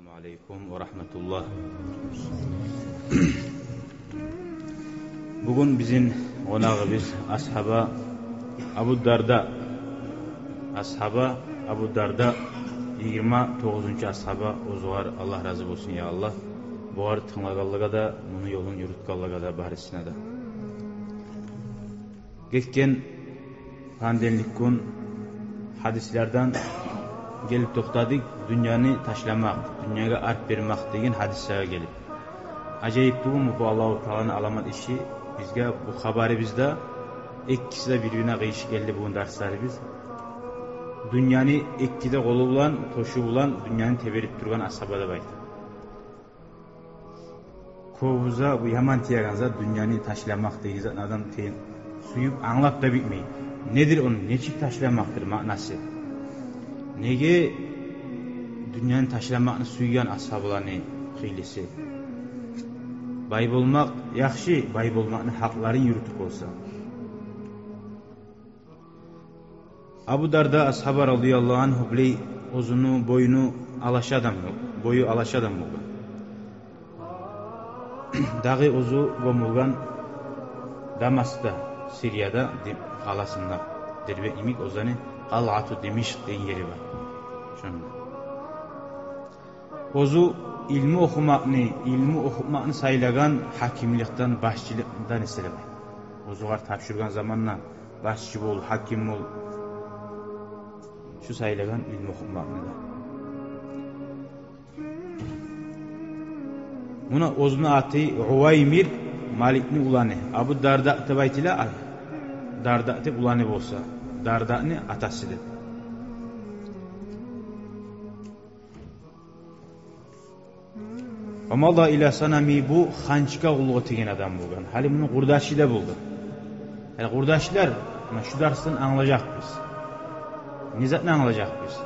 Assalamualaikum warahmatullah. Bugün bizim qonağımız ashaba Abu Darda. Ashaba Abu Darda 29. ashaba ozuğar Allah razı olsun ya Allah. Buğar tınlaqallığa da, bunu yolun yürütqallığa da, barisine de. Geçken pandenlik gün hadislerden gelip toxtadık, dünyanı taşlamak, dünyaya arp vermek degen hadislerge gelip. Acayiptigi bu Allahu Taala'nın alamat işi. Bizge bu habari bizde ikkisi de birbirine kıyış geldi bugün dersleri biz. Dünyanı ikkide kolu bulan, toşu bulan, dünyanı teberip durgan ashabada baydı. Kovuza bu yaman tiyaganza dünyanı taşlamak degen adam teyin suyup anlap da bitmeyin. Nedir onun? Neçik taşlamaktır manası? Nege dünyanın taşlamakını suygan ashablarını xilisi? Bay bolmak yaxşı, bay bolmakны hakların yürütüp olsa. Abu Darda ashaba radıyallahu anhu biley uzunu boyunu alaşa adam yok. Boyu alaşa adam olgan. Dağı uzu gomulgan Damas'ta, Siriyada qalasında derbe imik ozani Qal'atu Dimişq deyen yeri var. Şunda. Ozu ilmi okumakni saylagan hakimlikten, başçılıktan eselebay. Ozuğar tapşırgan zamanla başçı bol, hakim bol. Şu saylagan ilmi okumakni da. Buna ozunu atı Uvaymir Malikni ulanı. Abu Darda tebaytila Darda te ulanı bolsa. Darda'ni atasıdır. Amalla ila sanami bu xançka qulluğu tegen adam bolgan. Hali bunu qurdaşı da buldu. Yani qurdaşlar şu dersden anlayacak biz. Nizatni anlayacak biz.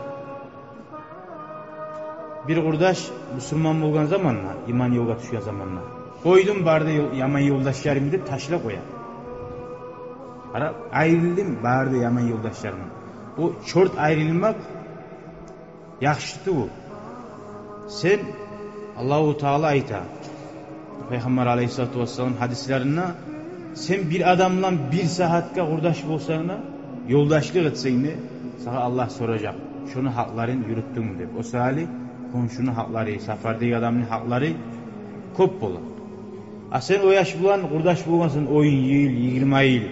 Bir qurdaş Müslüman bolgan zamanla, iman yolga düşken zamanla, koydum barda yaman yoldaşlarım deb taşla koyar. Ara ayrıldım barda yaman yoldaşlarım. O çort ayrılmak yaxşıtı bu. Sen Allahu Teala ayta. Peygamber Aleyhissalatu vesselam hadislerinde sen bir adamla bir saatka qurdaş bolsana, yoldaşlık etsen sana Allah soracak. Şunu hakların yürüttün mü deb. O sali komşunun hakları, safardaki adamın hakları köp bolar. Sen o yaş bulan qurdaş bolgansın 10 yıl, 20 yıl.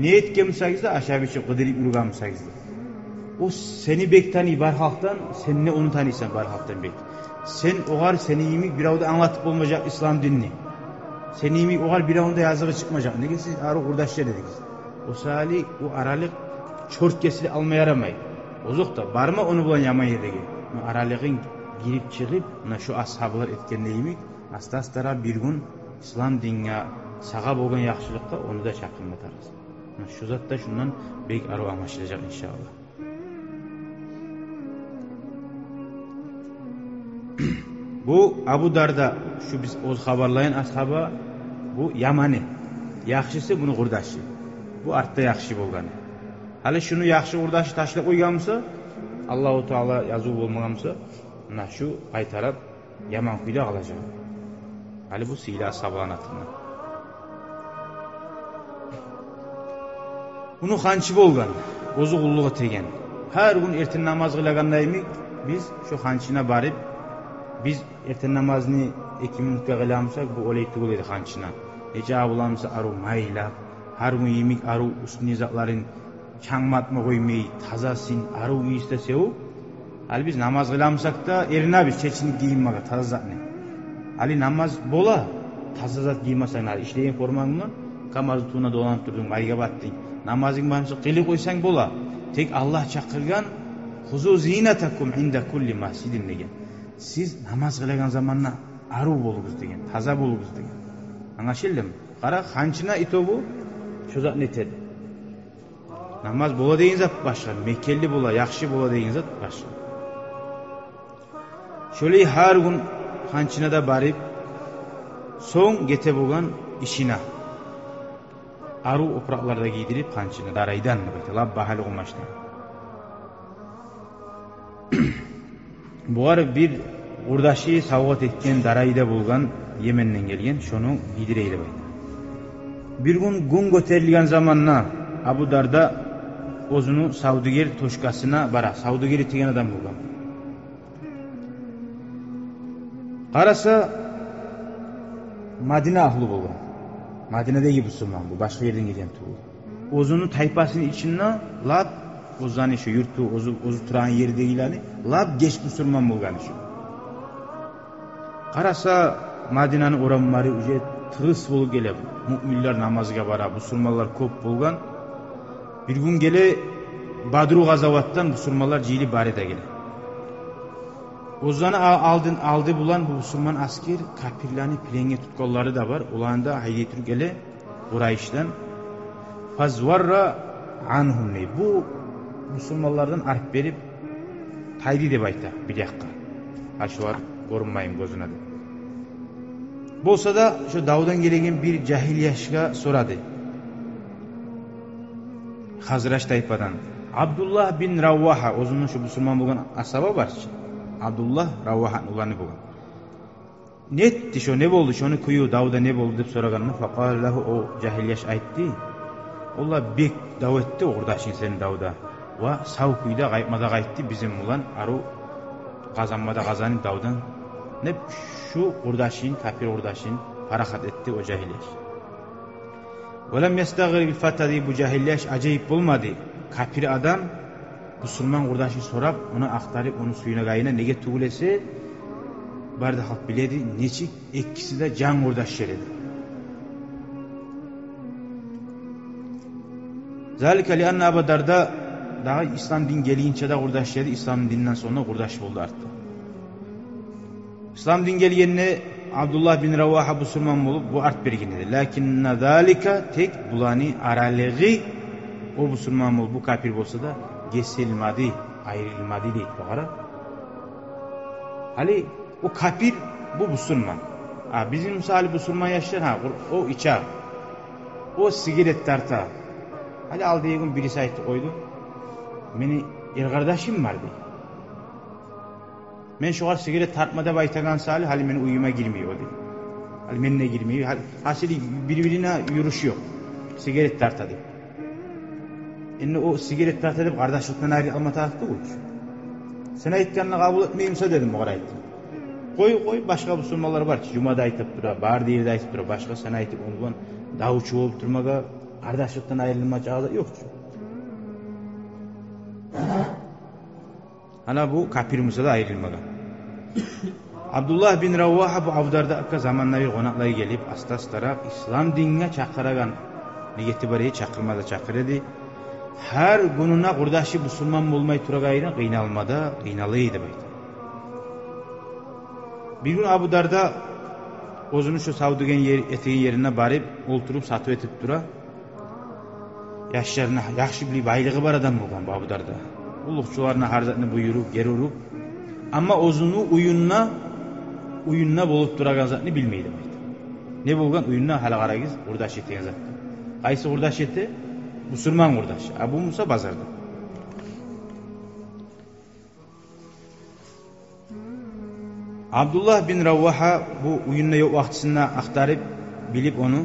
Ne etkenmisagizde aşağı biçip qıdırıp yürüganmisagizde. O seni bek tani bar halktan, sen ne onu tanıysan bar halktan bek. Sen oğar seni yemik bir avda anlatıp olmayacak İslam dinini. Seni yemik oğar bir avda yazığı çıkmayacak. Ne siz arı kurdaşlar dediniz. O sali o aralık çort kesili almaya yaramayı. Ozuk da barma onu bulan yaman yerdeki. Aralığın girip çıkıp şu ashablar etkenle yemik. Astastara bir gün İslam dinine sağa bolgan yaxşılıkta onu da çakırmatarız. Şu zatta şundan bek arı amaçlayacak inşallah. Bu Abu Darda şu biz oz haberlayan ashaba bu Yamani. Yaxşısı bunu qurdaşı. Bu artda yaxşı bolgany. Hali şunu yaxşı qurdaşı taşlap qoyganmisa, Allahu Teala yazıp bolmaganmisa, mana şu qaytarap yaman kuyda qalacak. Hali bu sila ashabalatından. Bunu xançı bolgan, ozu qulluğa tegen. Her gün erten namaz qılagandaymy biz şu xançına barıp biz erten namazını 2 minutga qılamsak bu oleytib boladi xançına. Neçe abulamsa aru maylap, har gün yemek aru üstüne zatların çangmatma koymay, tazasin, aru isteseu. Hali biz namaz qılamsak da erina biz çeçinip giyinmaga taza zatni. Hali namaz bola, taza zat giymasan hali işleyen formanla kamazı tuğuna dolanıp durdun, mayga battın. Namazın barınca qili koysan bola. Tek Allah çakırgan huzu zinatakum inda kulli masjidin degen. Siz namaz kılagan zamanla aru boluguz degen, taza boluguz degen. Anlaşıldı mı? Qara xançına itobu şu zat netedi. Namaz bola degen zat başka, Mekkeli bola, yaxşı bola degen zat başka. Şöyle her gün xançına da barıp son gete bolgan işine aru opraqlarda giydirip xançına daraydan bayta lab bahali qo'mashdan. Buğar bir Urdaşı savgat etken darayda bulgan Yemen'den gelgen şonu bidireyle baydı. Bir gün göterilgen zamanna Abu Darda ozunu Savduger toşkasına bara. Savduger'i tegen adam bulgan. Qarasa Madina ahlı bulgan. Madina'dagi musulmon bu, başqa yerden kelgan tuğul. Ozunu taypasının içine lab ozani şu yurtu ozu turan yerdegilarni lab geç musulmon bulgan şu. Qarasa Madina'nın oramlari uje tırıs bolup gelip müminler namazga bara, musulmonlar köp bulgan. Bir gün gele Badru gazavattan musulmonlar jili bareda gele. Ozani aldı bulan bu musulman asker kapirlarni plenge tutqanlari da var. Olanda hayyetir gele Qurayshdan fazwarra anhum ne. Bu musulmonlardan arp berip taydi deb ayta bir yakka. Aşuar görünmayım gözüne de. Bolsa da şu Davud'dan gelegen bir cahiliyashga so'radi. Hazraç tayfadan Abdullah bin Ravvaha o'zini shu musulmon bo'lgan asaba var. Abdullah Ravvaha'nın ulanı bo'lgan. Netdi shu ne bo'ldi? Shuni kuyu Davud'a ne bo'ldi deb so'raganini faqalahu o cahiliyash aytdi. Ular bek davetdi o'rdaşın sen Davud'a. Va sav kuyda qaytmada qaytdi bizim ulan aru qazanmada qazanib Davud'dan ne şu o'rdaşın kafir o'rdaşın parahat etti o cahiliyash. Velem yestagir bil fatadi bu cahiliyash acayip bulmadı. Kafir adam musulman o'rdaşın sorab, onu aktarıp onu suyuna gayına nege tugulese barda halk biledi, neçik ikkisi de can o'rdaş yeredi. Zalika li anna Abu Darda daha İslam din geliyince de o'rdaş yerdi, İslam dininden sonra o'rdaş oldu arttı. İslam din gelgenine Abdullah bin Ravaha musulman bolup bu art bergen edi. Lakinna zalika tek bulani aralığı o musulman bolup bu kafir bolsa da kesilmedi, ayrılmadı deyip bakara. Hali o kafir bu musulman. Bizim misali musulman yaşlar o içer. O sigaret tarta. Hali aldığı gün birisi aytı koydu. Meni er kardeşim vardı. Men şu sigaret tartmada baytagan sali hali meni uyuma girmiyor dedi. Hali menine girmiyor. Hasili birbirine yürüyüş yok. Sigaret tartadı. Enne o sigaret tartadı kardeşlikten ayrılma tarafta koymuş. Sen aytkanını kabul etmeyimse dedim o aytı. Koy başka musulmanlar var ki Cuma'da aytıp dura, barda yerde aytıp dura, başka sen aytıp ondan davuçu olup durmaga kardeşlikten ayrılma çağda yok. Ana bu kafir musa da ayrılmaga. Abdullah bin Ravvaha bu Avdarda akka zamanları qonaqlay gelip asta-astara İslam dinine çakıragan niyeti bariye çakırmada çakırdı. Her gününe kurdaşı musulman bulmay turagayına qıynalıydı baydı. Bir gün Abu Darda o'zini şu savdugen eteğin yerine barib olturup satıb etip dura. Yaşlarına yaxşı bilib baylığı var adam bo'lgan bu Abu Darda. Uluqçularına harzatını buyurup geri urup ama o'zini uyunna bolup turagan zatni bilmeydi baydı. Ne bo'lgan uyunna hali qaragiz urdash etegen zat. Qaysi urdash eti? Musulman urdash. Abu Musa bazarda. Abdullah bin Ravvaha bu uyunna yok vaqtisinde aktarıp bilip onu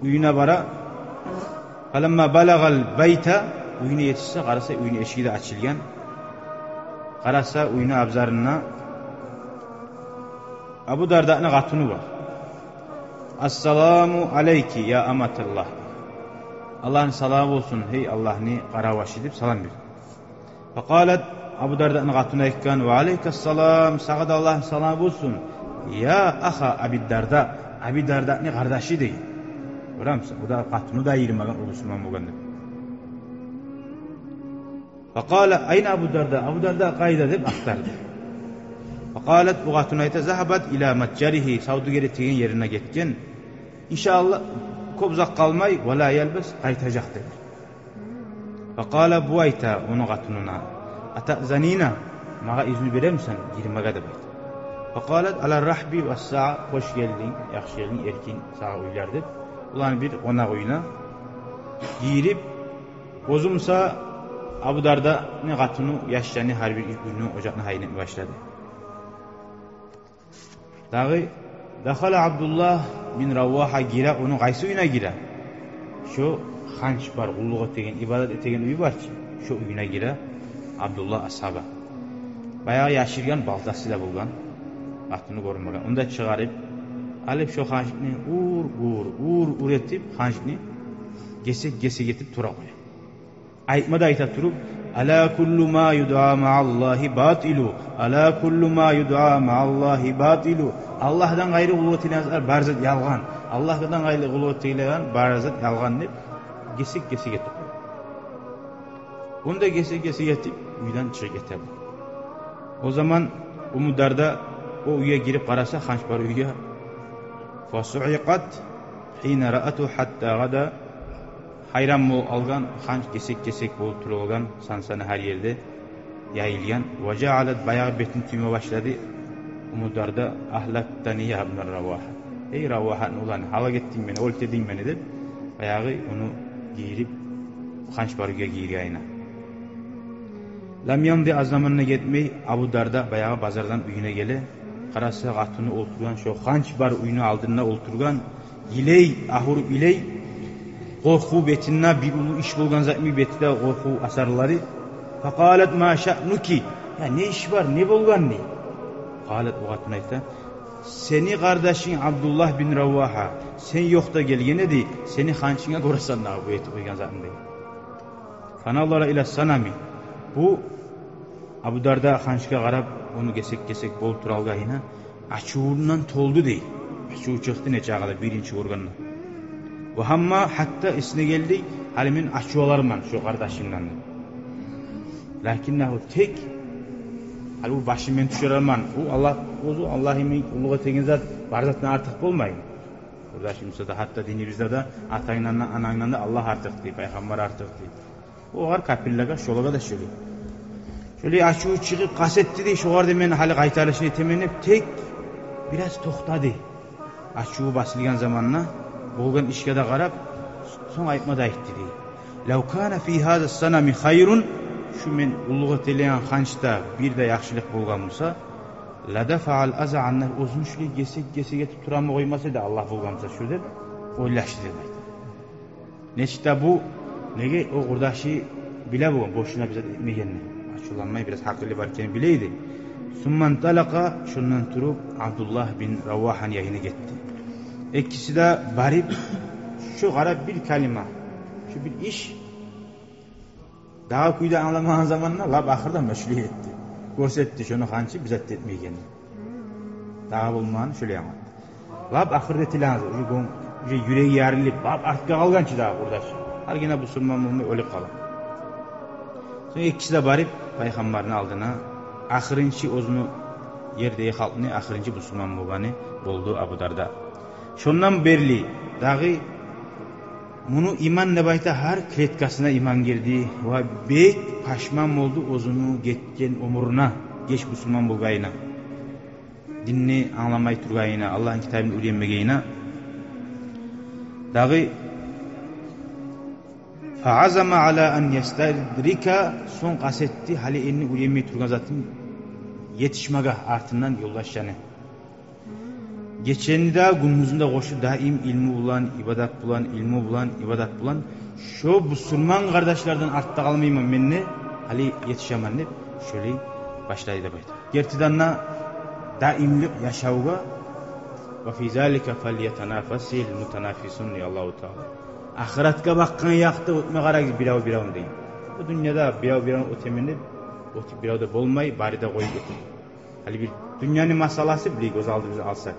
uyuna bara. Falamma balagal bayta uyuna yetişse qarasa uyun eşiği de açılgan. Qarasa uyuna abzarına Abu Darda'nın qatunu var. Assalamu aleyki ya amatallah. Allah'ın salamı olsun hey Allah'ını qaravaş edip salam ver. Faqalat Abu Darda'nın qatunu aytgan ve aleykassalam sağa da Allah'ın salamı olsun. Ya aha Abi Darda, Abi Darda'nın qardaşı deyil. Görəmsən, bu da qatunu da ayırmagan o Müslüman bo'lganda. Faqala ayna Abu Darda? Abu Darda qayda deb aqtardı. Faqalat bu qatunu ayta zahabat ila matjarihi savdugeri tegen yerine ketken. İnşallah ko'p uzoq qalmay wala yalbas qaytajaq dedi. Faqala bu ayta onu qatununa atazanina maga izni beremsen girmege deb aytdi. Faqalat ala rahbi was sa'a hoş geldin, yaxshi geldin erkin sağa uylar deb ulan bir qonaq uyuna girip o'zumsa Abu Darda ne qatunu yaşlarını har bir günü ocaqni haynab başladı. Dağı Dakhala Abdullah bin Ravvaha gira, onun qaysı uyuna gira? Şu xanç var, qulluq etegen, ibadat etegen uyu var ki, şu uyuna gira Abdullah ashaba. Bayağı yaşırgan baltasıyla bulgan, atını korunmagan. Onda çıkarıp, alıp şu xançını uğur etip, xançını gesek etip tura koyar. Aytmada ayta turup, ala kullu ma yud'a ma'allahi batilu, ala kullu ma yud'a ma'allahi batilu. Allah'dan gayrı qulluq edilen barzat yalgan, Allah'dan gayrı qulluq edilen barzat yalgan deb gesek etip. Onda gesek etip uydan çıkıp getir. O zaman Umudarda o uya girip qarasa xanç bar uyga. Fasu'iqat hina ra'atu hatta gada. Hayran mı algan, xanç gesek bolup turulgan, sansana her yerde yayılgan. Ve cealet bayağı betin tüyme başladı. Umudarda ahlaktani ya ibn Ravvaha. Ey Ravvaha'nın ulan hala gittin beni, oltedin beni deb bayağı onu giyirip xanç bar uyga giyirgayına. Lam yandı az zamanına gitmey, Abu Darda bayağı bazardan uyuna gele, qarasa qatını olturgan, şu xanç bar uyunu aldığına olturgan, iley, ahurup iley, qorxu betinna bir ulu iş bolgan zatmi betide qorxu asarları. Faqalat ma sha'nuki, ya ne iş var, ne bolgan ne? Qalat o qatına ayta, seni kardeşin Abdullah bin Ravvaha, sen yok da gelgene de seni xançına korasanlar bu eti koygan zatmi. Fanallara ila sanami. Bu Abu Darda xançka qarab, onu gesek bol turalgayına açuğundan toldu değil. Açuğu çıktı ne çağada birinci organına. Ve hamma hatta isine geldi, halimin açuğalarman şu kardeşimden. Lakinnahu tek, hali bu başımın düşürerman, Allah'ın uluğa tegin zat, barzatına artık olmayın. Burada şimdi da hatta dinimizde de atayla anayla da Allah artık değil, Peygamber artık değil. O var kapillaka şolaga da şöyle. Şöyle açığı çıkıp kasetti de şu vardı men hali qaytarışını temenip tek biraz toxtadı. Açığı basılgan zamanla bolgan işe de qarab son aytmada aytdı de. Law kana fi hada sanami hayrun, şu men uluğa teleyan xançta bir de yaxşılık bolgan bolsa, la dafa'al aza anna özün şöyle gesek etip turamı koymasa da Allah bolgansa şu deb oylaştı deb aytdı. Neçta bu nege o kurdaşı bile bu boşuna bize etmegenini. Açılanmayı biraz hakkıyla varken bileydi. Summan talaka şundan turup Abdullah bin Ravvaha'nın yayını gitti. İkisi de barip şu qarab bir kalima, şu bir iş daha kuyda anlamayan zamanla lab ahırda meşgul etti. Görsetti şunu xançı bize etmegenini. Daha bulmanı şöyle anlattı. Lab ahırda etilanızı, yüreği yarılip, lab artka qalgançı daha kurdaşı. Har gene bu Müslüman olmay ölüp qalır. Sonra ikisi de barip Peygamberin aldığına ahırıncı özünü yerdeki halkını ahırıncı Müslüman bolgany boldu Abu Darda. Şondan berli dağı bunu iman nebayta her kletkasına iman girdi ve bek paşman oldu özünü getken umuruna geç Müslüman bolgayına. Dinni anlamay turgayına, Allah'ın kitabını öğrenmegeyine dağı fa'azama ala an yastadrika son qasetti hali enni ulemey turgan zatın yetişmaga artından yoldaşcanı. Geçenide günümüzünde koşu daim ilmi bulan, ibadat bulan, şu Müslüman kardeşlerden artta kalmayayım menne hali yetişemem deb şöyle başlaydı da baydı. Gertidanna daimlik yaşauga ve fi zalika falyatanafasil mutanafisun li Allahu Teala. Ahiratga bakkan yaktı ötme qarag birav deyin. Bu dünyada birav ötemenip biravda bolmay barida koyup getir. Hali bir dünyanın masalası bile göz aldığımızı alsak.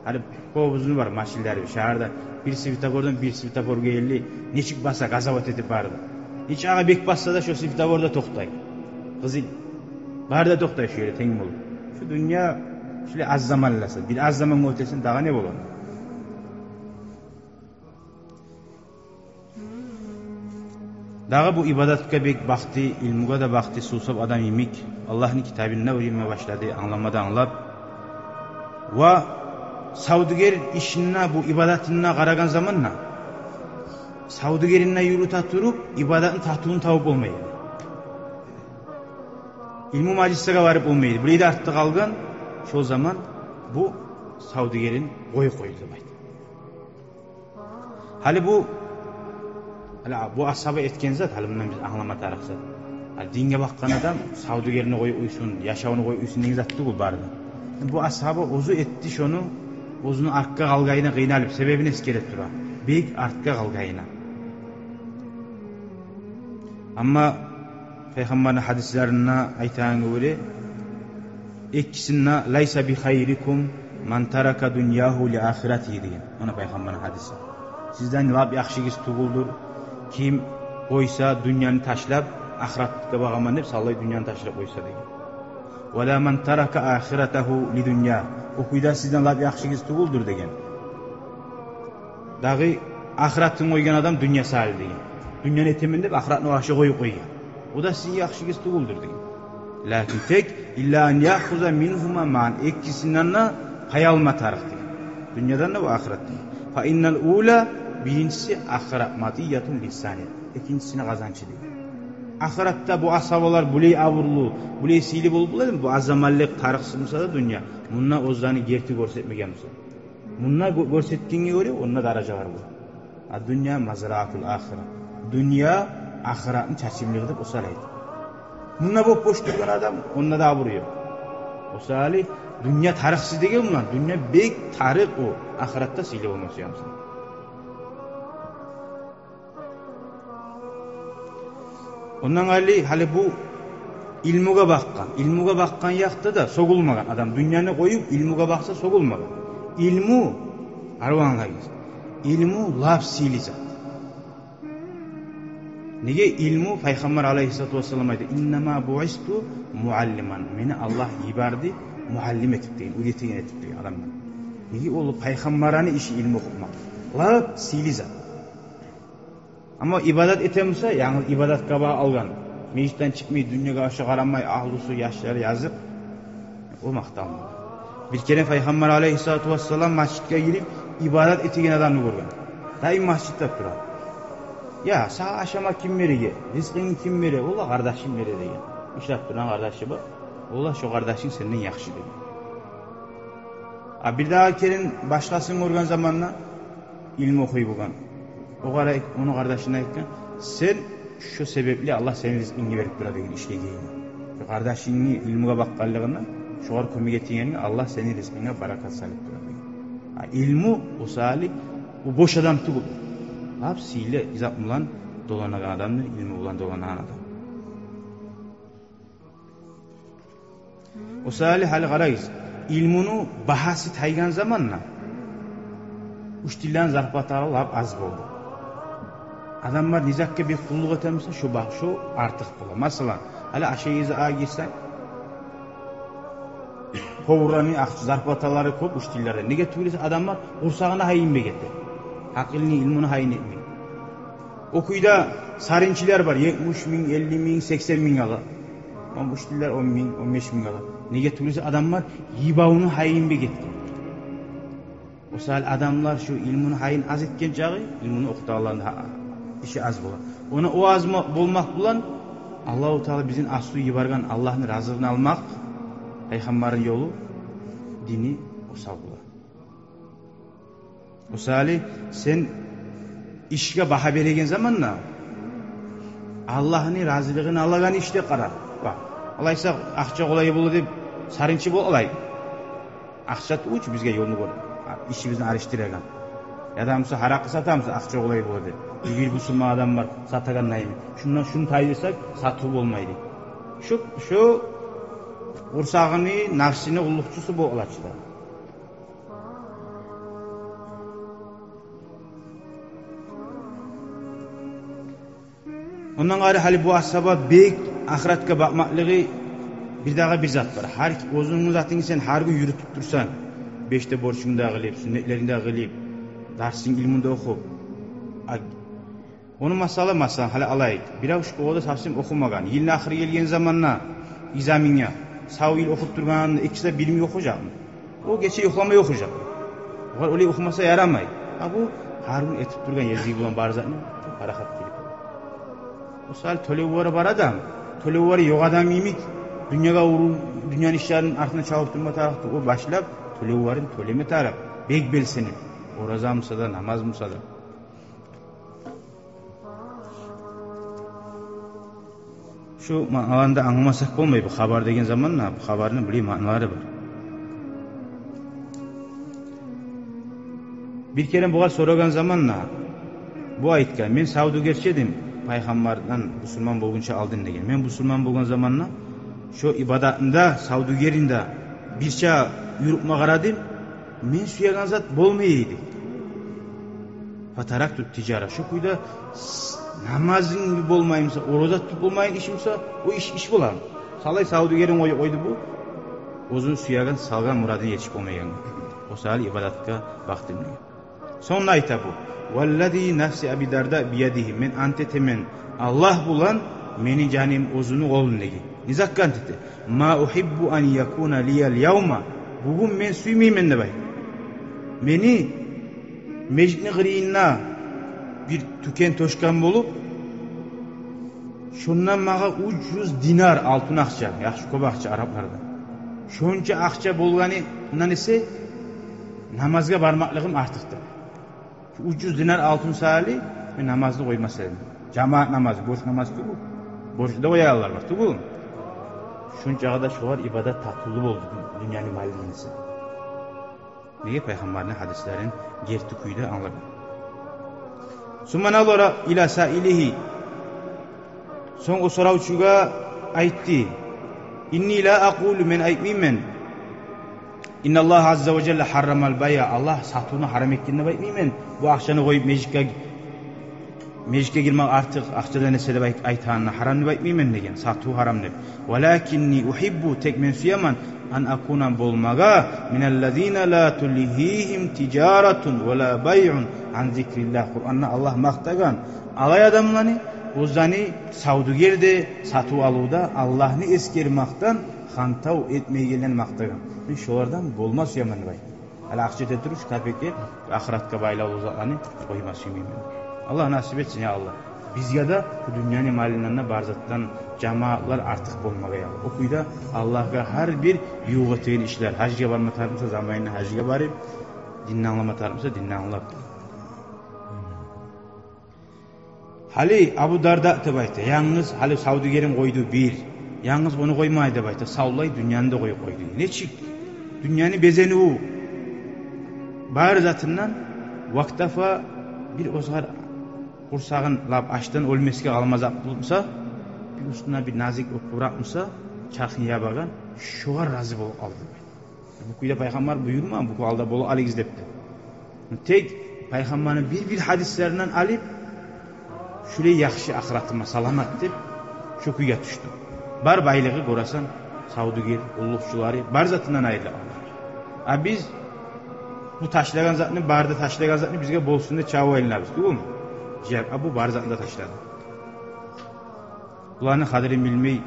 Hali kovuzunu var maşinler bir şehirde bir svitofordan bir svitoforga geldi. Neçik basa gazavat etip bardı. Hiç ağa bek bassa da şu svitoforda toktay. Kızıl. Barda toktay şöyle tengim olur. Şu dünya şöyle az zamanlasa, bir az zaman ötesin daha ne bolon? Dağı bu ibadatga bek baktı, ilmuga da baktı, susab adam imik, Allah'ın kitabına öğrenmeye başladı, anlamada anlap. Ve savduger işine bu ibadatına qaragan zamanla, savdugerine yürüta turup, ibadatın tahtuğunu tavuk olmaydı. İlmu majlisine varıp olmaydı. Burayı da arttı kalgan, şu zaman bu savdigerin koydu deydi. Hali bu ashabı etken zat, hali bundan biz anlama tarafsat. Dinge bakkan adam savdigerini koy uysun, yaşavını koy uysun degan zatты bu bardı. Bu ashabı ozu etti şonu, ozunu artqa qalgayına qıynalıp sebebini eskerep tura. Bek artqa qalgayına. Amma Peygamberin hadislerine aytağın göre ikkisine laysa bi hayrikum man taraka dunyahu li ahiretihi degan. Ona Peygamberin hadisi. Sizden lab yaxşıgız tuguldur. Kim koysa dünyanı taşlap ahiretke bağaman deb sallay dünyanı taşlap koysa degan. Ve la man taraka ahiretahu li dunya. Okuyda sizden lab yaxşıgız tuguldur degan. Dağı ahiretini koygan adam dünya sahil degan. Dünyanı etemin deb ahiretini aşı koygan. O da sizin yaxşıgız tuguldur degan. Lakin tek illa an ya'khuza minhuma ma'an ikkisinden hayalma tarix degan. Dünyadan da bu ahiretden. Fa innal ula birincisi ahiret matiyatun lisaniyet. İkincisine kazançı degan. Ahirette bu asabalar buley avurlu, buley sili bolup buladın bu azamallik tarixsımsa da dünya. Bununla ozdanı gerti görsetmegen bolsa. Bununla görsetkenge göre onunla daraja var bu. Dünya mazraatul ahiret. Dünya ahiretin çaçimliği deb osalaydı. Bununla boş durgan adam onunla da vuruyor. Osali dünya tarixsiz degen bundan. Dünya bek tarix o. Ahirette sili olması yamsın. Ondan hali bu ilmuga bakkan. İlmuga bakkan yakta da sogulmagan adam. Dünyanı koyup ilmuga baksa sogulmagan. İlmu arvanla gez. İlmu laf siliza. Nege ilmu Peygamber aleyhissalatu vesselam aydı. İnnema bu'istu mualliman. Meni Allah yibardi muallim etip deyin. Üretegen etip deyin adamdan. Nege olu Peygamberani işi ilmu okumak. Laf siliza. Ama ibadat etemse yani ibadat kaba algan. Meclisten çıkmayı, dünyaga aşağı qaramay, ahlusu, yaşları yazıp o maqtalma. Bir kere Peygamber aleyhissalatu vesselam masjidga girip ibadat etegen adamını görgen. Daim masjidda turar. Ya sağ aşama kim verige? Rizqini kim vere? Ola kardeşim vere degen. İşlap duran kardeşi bak. Ola şu kardeşin senden yaxşı degen. Bir daha kerin başkasını görgen zamanla ilmi okuy bulgan. O gara onu kardeşine aytkan, sen şu sebeple Allah senin rizqini verip dura degen işlegeyin. Kardeşini ilmiga bakkanlığından şoğar kömeg ettiğini Allah senin rizqine barakat salip dura degen. İlmu osali bu boş adam tugul. Hapsiyle izap bulan dolanan adamdır, ilmi bulan dolanan adam. Osali hali qarayız. İlmunu bahası taygan zamanla uçtilen zarfat alap az boldu. Adamlar nizakka bir kulluk etemse şu bak şu artık bula. Mesela hala aşağıya ağa girsen kovurani zarfataları kop uçtillerde. Nege tüylese adamlar ursağına hayın begetti. Hakilini ilmini hayın etmeyin. Okuyda sarınçiler var 70 bin, 50 bin, 80 bin ala. Ama uçtiller 10 bin, 15 bin ala. Nege tüylese adamlar yibavını hayın begetti. O sahil adamlar şu ilmini hayın az etken cağı ilmini okuta Allah'ın işi az bulan. Ona o az bulmak bulan Allah-u Teala bizim aslı yibargan Allah'ın razılığını almak Peygamberin yolu dini o sağ bulan. O sahili sen işe baha beregen zamanla Allah'ın razılığını alagan işte karar. Bak, alaysa akça kolay bulu deb sarınçı bol alay. Akça uç bizge yolunu koy. İşimizden araştıragan. Ya da mısa harakı satamsa akça kolay bulu deb. Bir musulman adam var satagan naymi. Şundan şunu tayırsak satı olmaydı. Şu ursağını, nafsini ulluqçusu bu olaçıda. Ondan gayrı hali bu asaba bek ahiretke bakmaklığı bir daha bir zat var. Her özünün zatını sen her gün yürütüp dursan, 5'te borçunda kılıp, sünnetlerinde kılıp, dersin ilminde okup, onu masala hala alayık. Biraz şu oda safsim okumagan. Yılın ahiri gelgen zamanla izaminya sağ yıl okup durganında ikisi de bilimi okuyacak mı? O geçe yoklamayı okuyacak. Öyle okumasa yaramay. Bu her gün etip durgan yazıyı bulan barzatını çok harakat gelip. O sahil tölevvarı var adam. Tölevvarı yok adam imik. Dünyanın işlerinin altına çabuk durma tarafta o başlap Töleği varın, töleme taraf. Bek belsenip. Orazamsa da, namazmsa da. Şu alanda anlamasak olmayı bu haber degen zamanla bu haberin bir manaları var. Bir kere buğa soragan zamanla bu aytgan men savdogerchi edim payg'ambardan musulmon bo'lguncha oldin degan. Men musulmon bo'lgan zamanla shu ibodatında savdogerinde bircha yuribma qaradim. Men suyagan zat bo'lmaydi. Fataraktu tijara shu kuyda namazing bo'lmayimsa, roza tutib bo'lmayın işimsa o iş bo'lar. Salay savdogerin oydu bu. O'zini suyagan salgan muradini yetishib bo'lmagan. O sal ibodatga vaqtim yo'q. Sonra ayta bu. Vallazi nafsi Abi Darda biyadihi men antetemen Allah bulan menin canim o'zini qo'lindagi. Nizakkan dedi. Ma uhibbu an yakuna liyal yawma. Bugün men suymayman deb aytdi. Meni mejni g'iriyinna bir tüken toşkan bulup şundan mağa 300 dinar altın akça, yaxşı ko'p akça Araplarda. Şoncha akça bolganidan ise namazga barmaqligim ortiqdir. 300 dinar altın sali men namozni qo'ymasam. Jamoat namozi, bosh namoz-ku bu. Boshda qo'yarlar bak, bu. Shunchag'ida shular ibodat tatuli bo'ldi dunyoning ma'lumotisi. Nega payg'ambarning hadislarini gerti kuyda anlagan. Subhanallah ila sailihi. So'ng o so'rovchiga aytdi: "Inni la aqulu men aytmayman. Innalloh azza va jalla harramal bay'a. Allah satuvni haram etganini aytmayman. Bu aqchani qo'yib mejikka girmak artık aqchadan ese deb aytganini haram deb aytmayman degan. Satuv haram deb. Walakinni uhibbu tek men suyaman an akuna bolmaga minallazina la tulihihim tijaratun ve la bay'un an zikrillah. Kur'an'da Allah maqtagan alay adamlarni o'zani savdogerdi satuv aluvda Allah'ni eskermaktan xantav etmeygilen maqtagan. Men shulardan bo'lmas suyaman deb aytdi. Hali aqchada turish kapeki ahiratga baylav uzatlarni qo'ymas suyaman. Allah nasip etsin ya Allah. Bizga da bu dünyanın malinlerine barzattan cemaatlar artık bulmaga ya. O kuyda Allah'a her bir yuğatıyn işler. Hacıga barma tarımsa zamanına hacıga barıp, dinle anlama tarımsa dinle anlap. Hali Abu Darda deb aytdi. Yalnız hali savdogerim koydu bir. Yalnız bunu koymaydı deb aytdi. Savlay dünyanı da koyup koydu. Neçik? Dünyanı bezeni o. Bar zatından vaktafa bir ozgar kursağın lab açtan ölmeske almazak bulsa, bir üstüne bir nazik bırakmışsa, çarkın yabagan, şuğa razı bol aldı. Bu kuyda peygamber buyurma, bu alda bolu aligiz depti. Tek peygamberin bir hadislerinden alıp, şuraya yaxşı ahiretima salamat deb, şu kuyga düştü. Bar baylığı korasan, savdoger, ulluqçuları, bar zatından ayrılı Allah. Biz bu taşlagan zatını, barda taşlagan zatını bizge bolsun da çavu elinabız, değil mi? Bu barzatında taşladı. Bularını kadrini bilmeyi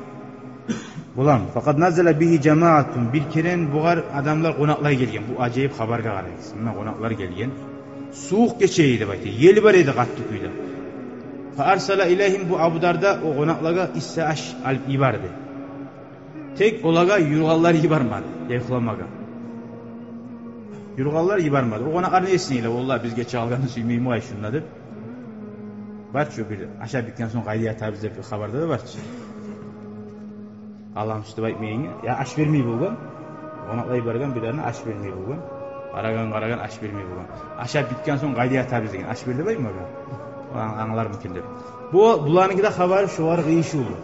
bulan. Fakat nazala bihi cemaatun bir keren buğar adamlar konaklar gelgen. Bu acayip haberga qarayız. Bundan konaklar gelgen. Soğuk geçeydi baytı. Yeli var edi qattı kuyda. Fa arsala ileyhim bu Abu Darda o konaklarga issa aş alip ibardı. Tek olaga yurgallar ibarmadı. Yayıklamaga. Yurgallar ibarmadı. O konaklar nesiniyle? Vallahi biz geçe alganı sülmeyim o ay şunladı. Barçı bir aşağı bitken son qaydiya tabiz deb xabarda da barçı. Allah'ım üstü aytmayın. Ya aş vermey bolgan. Onaqlay bargan bilarini aş vermey bolgan. Qaragan aş vermey bolgan. Aşağı bitken son qaydiya tabiz degen aş berdi bayma bu. Anlar mümkün deb. Bularınki de xabar şu var qıyışı olur.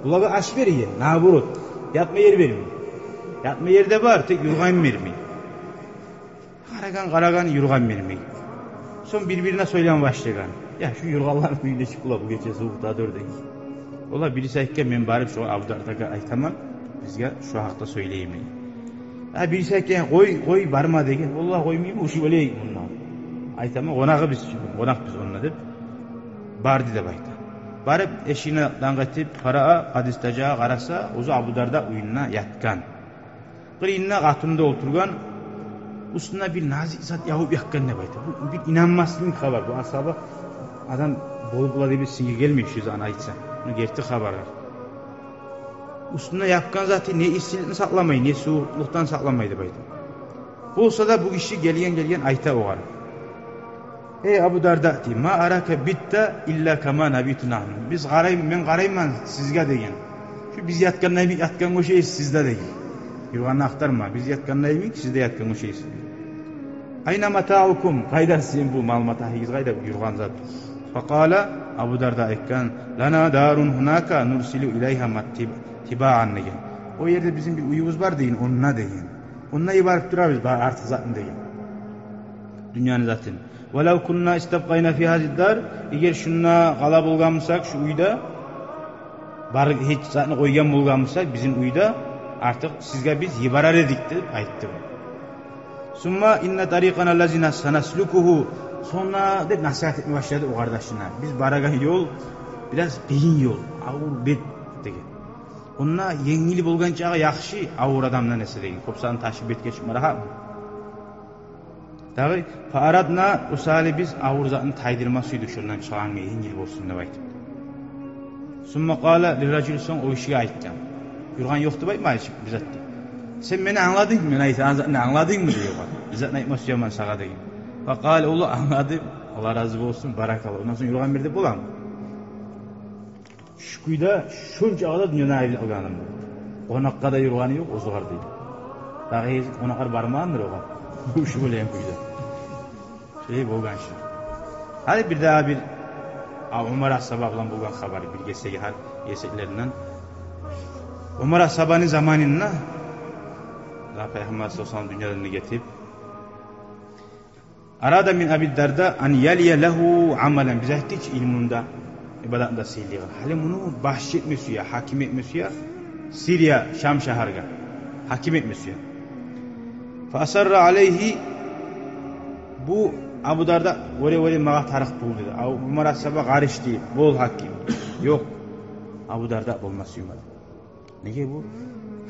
Bularga aş veriyen, naburut. Yatma yer vermey. Yatma yerde var, tek yurgan vermey. Qaragan yurgan vermey. Son birbirine söyleyen başlayan. Ya şu yurgallar birleşik ola bu gece soğukta dördek. Ola birisi aytken men barıp şu Abu Darda'ga aytaman, bizge şu haqda söyleyeyim. Ha birisi aytken qo'y barma degen. Vallahi qo'ymayman, o'sha bo'leyik bundan. Aytaman, qo'naq biz onunla deb bardi deb aytdi. Barıp eşine dang'atib, qara'a, qadistaja qarasa, o'zi Abu Darda uyinna yatgan. Qiriyinna qatunida o'tirgan, üstüne bir nazik zat yahub yakkan deb aytdi. Bu bir inanmaslik xabar. Bu ashaba adam bolup bula deb singe gelmiyor şu zaman aytsa. Bunu gerti xabarlar. Üstüne yapkan zatı ne istilikni saklamayı, ne soğukluktan saklamayı deb aytdi. Bolsa da bu kişi gelgen ayta oğar. Ey Abu Darda deydi. Ma araka bitta illa kama nabitu nahnu. Biz men qarayman sizga degen. Şu biz yatgan goşayız sizde degen. Yurganni aktarma. Biz yatgandan emin sizde yatgan goşayız. Ayna mataukum. Qayda sizin bu malumatahingiz qayda yurgan zat. Faqala Abu Darda aytgan, lana darun hunaka nursilu ilayha tibaan degen. O yerde bizim bir uyumuz var deyin, onunla deyin. Onunla ibaret durarız artık zaten deyin. Dünyanın zaten. Velav kunna istabqayna fi hazid dar, eğer şunna qala bolganmısak şu uyda bar hiç zaten koygan bolganmısak bizim uyda artık sizge biz yibarar edik deb aytdı. Summa inna tariqana allazina sanaslukuhu. Sonra deb nasihat etmeye başladı o kardeşine. Biz baragan yol biraz beyin yol, ağır bet degen. Onunla yengili bolgan çağa yaxşı ağır adamdan nese degen. Kopsan taşı betke çıkma rahat. Dağı faaradna usali biz ağır zatını taydırmasıydı şundan çağın yengil bolsun deb aytdı. Summa qala lirracul son o işi aytgan. Yurgan yoktu bayma biz atdı. Sen beni anladın mı? Men aytsan anladın mı diyor. Bizatın aytmaz yaman sağa degen. Fakal oğlu anladım. Allah razı olsun. Barakallah. Ondan sonra yurgan bir de bulam. Şu kuyda şunca ağda dünyanın ayrı alganım. Onakka da yurganı yok. O zoğar değil. Daha onakar barmağındır oğlan. Şu böyleyen kuyda. Şey bolgan şey. Hadi bir daha bir Umar As-Sabah'la bolgan habari bir geçseki hal yeseklerinden. Umar As-Sabah'ın zamanında Peygamber sallallahu aleyhi ve sellem dünyadan getirip arada min Abi Darda an yaliye lehu amelen bize hiç ilmunda ibadetinde siliyor. Halim bunu bahşetmesiyor, hakim etmesiyor. Siriya Şam şaharga hakim etmesiyor. Fa asarra aleyhi bu Abu Darda vore mağa tarix buldu. Umar As-Sabah qarıştı, bol hakim. Yok. Abu Darda olması Umar. Nege bu?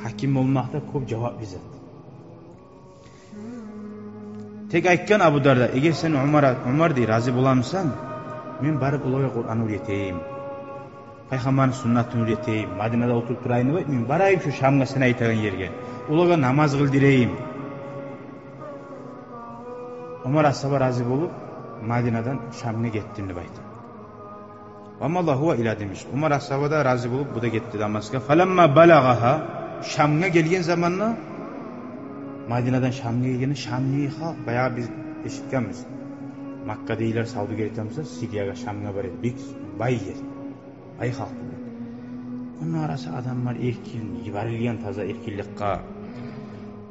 Hakim olmakta çok cevap bizat. Tek aytgan Abu Darda, eğer sen Umar diye razı bulamsan, men barıp ulaga Kur'an öğreteyim. Peygamberin sünnetini öğreteyim. Madinada oturup turayını bayt, men barayım şu Şamga sen aytagan yerge. Ulaga namaz kıldireyim. Umar As-Sabah razı bolup Madinadan Şam'a gittim deb aytdı. Vamallahu huwa ila demiş. Umar As-Sabah da razı bolup bu da gitti Damask'a. Falamma balagaha Şam'a gelgen zamanla Madina'dan Şam'a gelgeni Şam'ı halk bayağı biz eşitkenmiz. Makka deyler Saudi geretemizse Siriyaga Şam'a bare büyük bay yer. Ay halk. Onun arası adamlar erkin, yibarilgen taza erkinlikka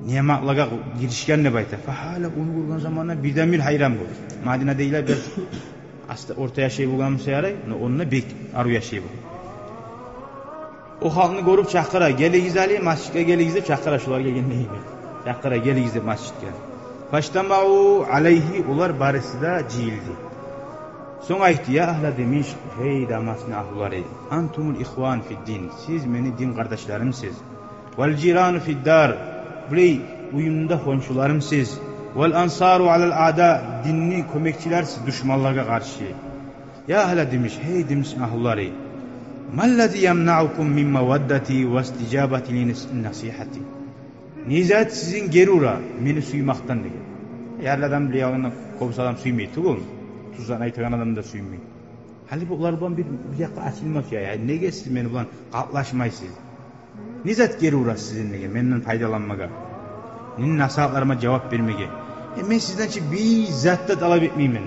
nimetlaga girişken ne bayta. Fahala Uygur'un zamanla birden bir hayran bulur. Madina deyler bir aslında orta yaşayı bulgamısa yaray, onunla bek aru yaşayı bulur. O halkını görüp çakıra, geligiz Ali, masjidke geligiz de çakıra şular gelgen neyimi. Çakıra geligiz de masjidke. Faştamau aleyhi ular barisi da cihildi. Son aytti ya ahla demiş, hey damasını ahluları, antumul ihvan fid din, siz meni din kardeşlerimsiz. Vel ciranu fid dar, burayı uyumda komşularımsiz. Vel ansaru alel ada, dinni kömekçilersiz düşmanlara karşı. Ya ahla demiş, hey demiş ahluları, mallezi yemna'ukum min mevaddeti ve isticabeti li nasihati. Nizat sizin gerura, meni suymaktan degen. Yarlı adam liyağına kopsa adam suymayı, tugul. Tuzdan aytagan adam da suymayı. Hali bu ular bulan bir yakka açılmaz ya. Ne geçsiz meni bulan katlaşmaysız. Nizat gerura sizin degen, menden faydalanmaga. Nin nasihatlarıma cevap vermege. Men sizden bizzat da talep etmeyim men.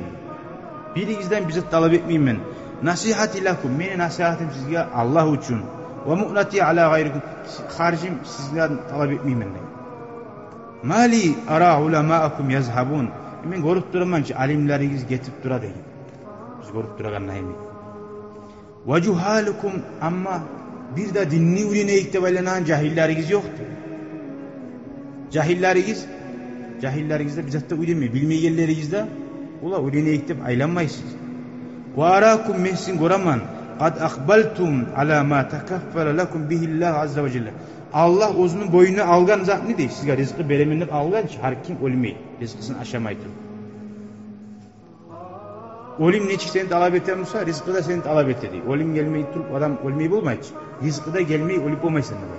Birinizden bizzat talep etmeyim men. Nasihati lakum, meni nasihatim sizge Allah üçün. Ve mu'nati ala gayrikum, haricim sizden talep etmeyim men. Mali ara ulemaakum yazhabun. Men görüp duraman ki alimleriniz getip dura deyin. Biz görüp duragan naymi. Ve cuhalukum, amma bir de dinni ulineyik de velenan cahilleriniz yoktu. Cahillerinizde bizzat da ulinmeyi, bilmeyenlerinizde ula ulineyik de aylanmaysınız. Ve arakum mensin goraman kad akbaltum ala ma takaffara lakum bihillah azza ve celle. Allah o'zining boyuna algan zat ne deydi? Sizga rizqi beraman deb algan har kim o'lmaydi, rizqisini ashamaydi. O'lim nechik seni talab etamsa, rizqi da seni talab etadi. O'lim gelmey turib odam o'lmay bo'lmaydi. Rizqi da gelmey o'lib bo'lmaysan dedi.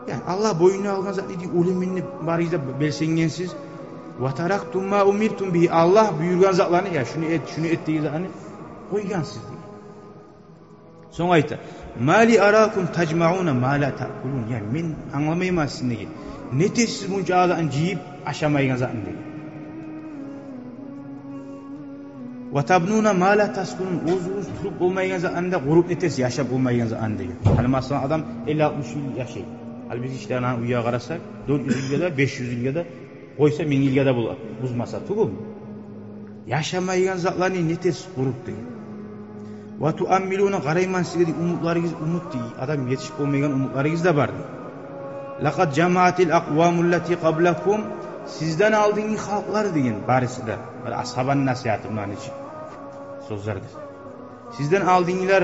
Yani Allah boynuna algan zat dedi, ölümünü barıyla belsengensiz. Ve taraktum ma umirtum bihi. Allah buyurgan zatlarını ya şunu et, şunu et diye zatlarını koygansız diye. Sonra ayta. Mali arakum tacmauna ma la ta'kulun. Yani men anlamayım aslında ki. Ne siz bunca ağzını ciyip aşamaygan zatını diye. Ve tabnuna ma la taskunun. Uz turup olmaygan zatında grup netesi yaşap olmaygan zatını diye. Hani mesela adam 50-60 yıl yaşayır. Hal biz işlerine uyuya qarasak 400 yılda 500 yılda koysa 1000 yılda bular. Buzmasa tuğum. Yaşamaygan zatlarını netes grup diye. Ve tuammiluna qarayman sizge umutlarınız umut diye. Adam yetişip olmayan umutlarınız da var diye. Laqad jama'atil aqwamul lati qablakum. Sizden aldığınız halklar deyin barisi de. Ashaban nasihatı bunun için. Sözlerdir. Sizden aldığınızlar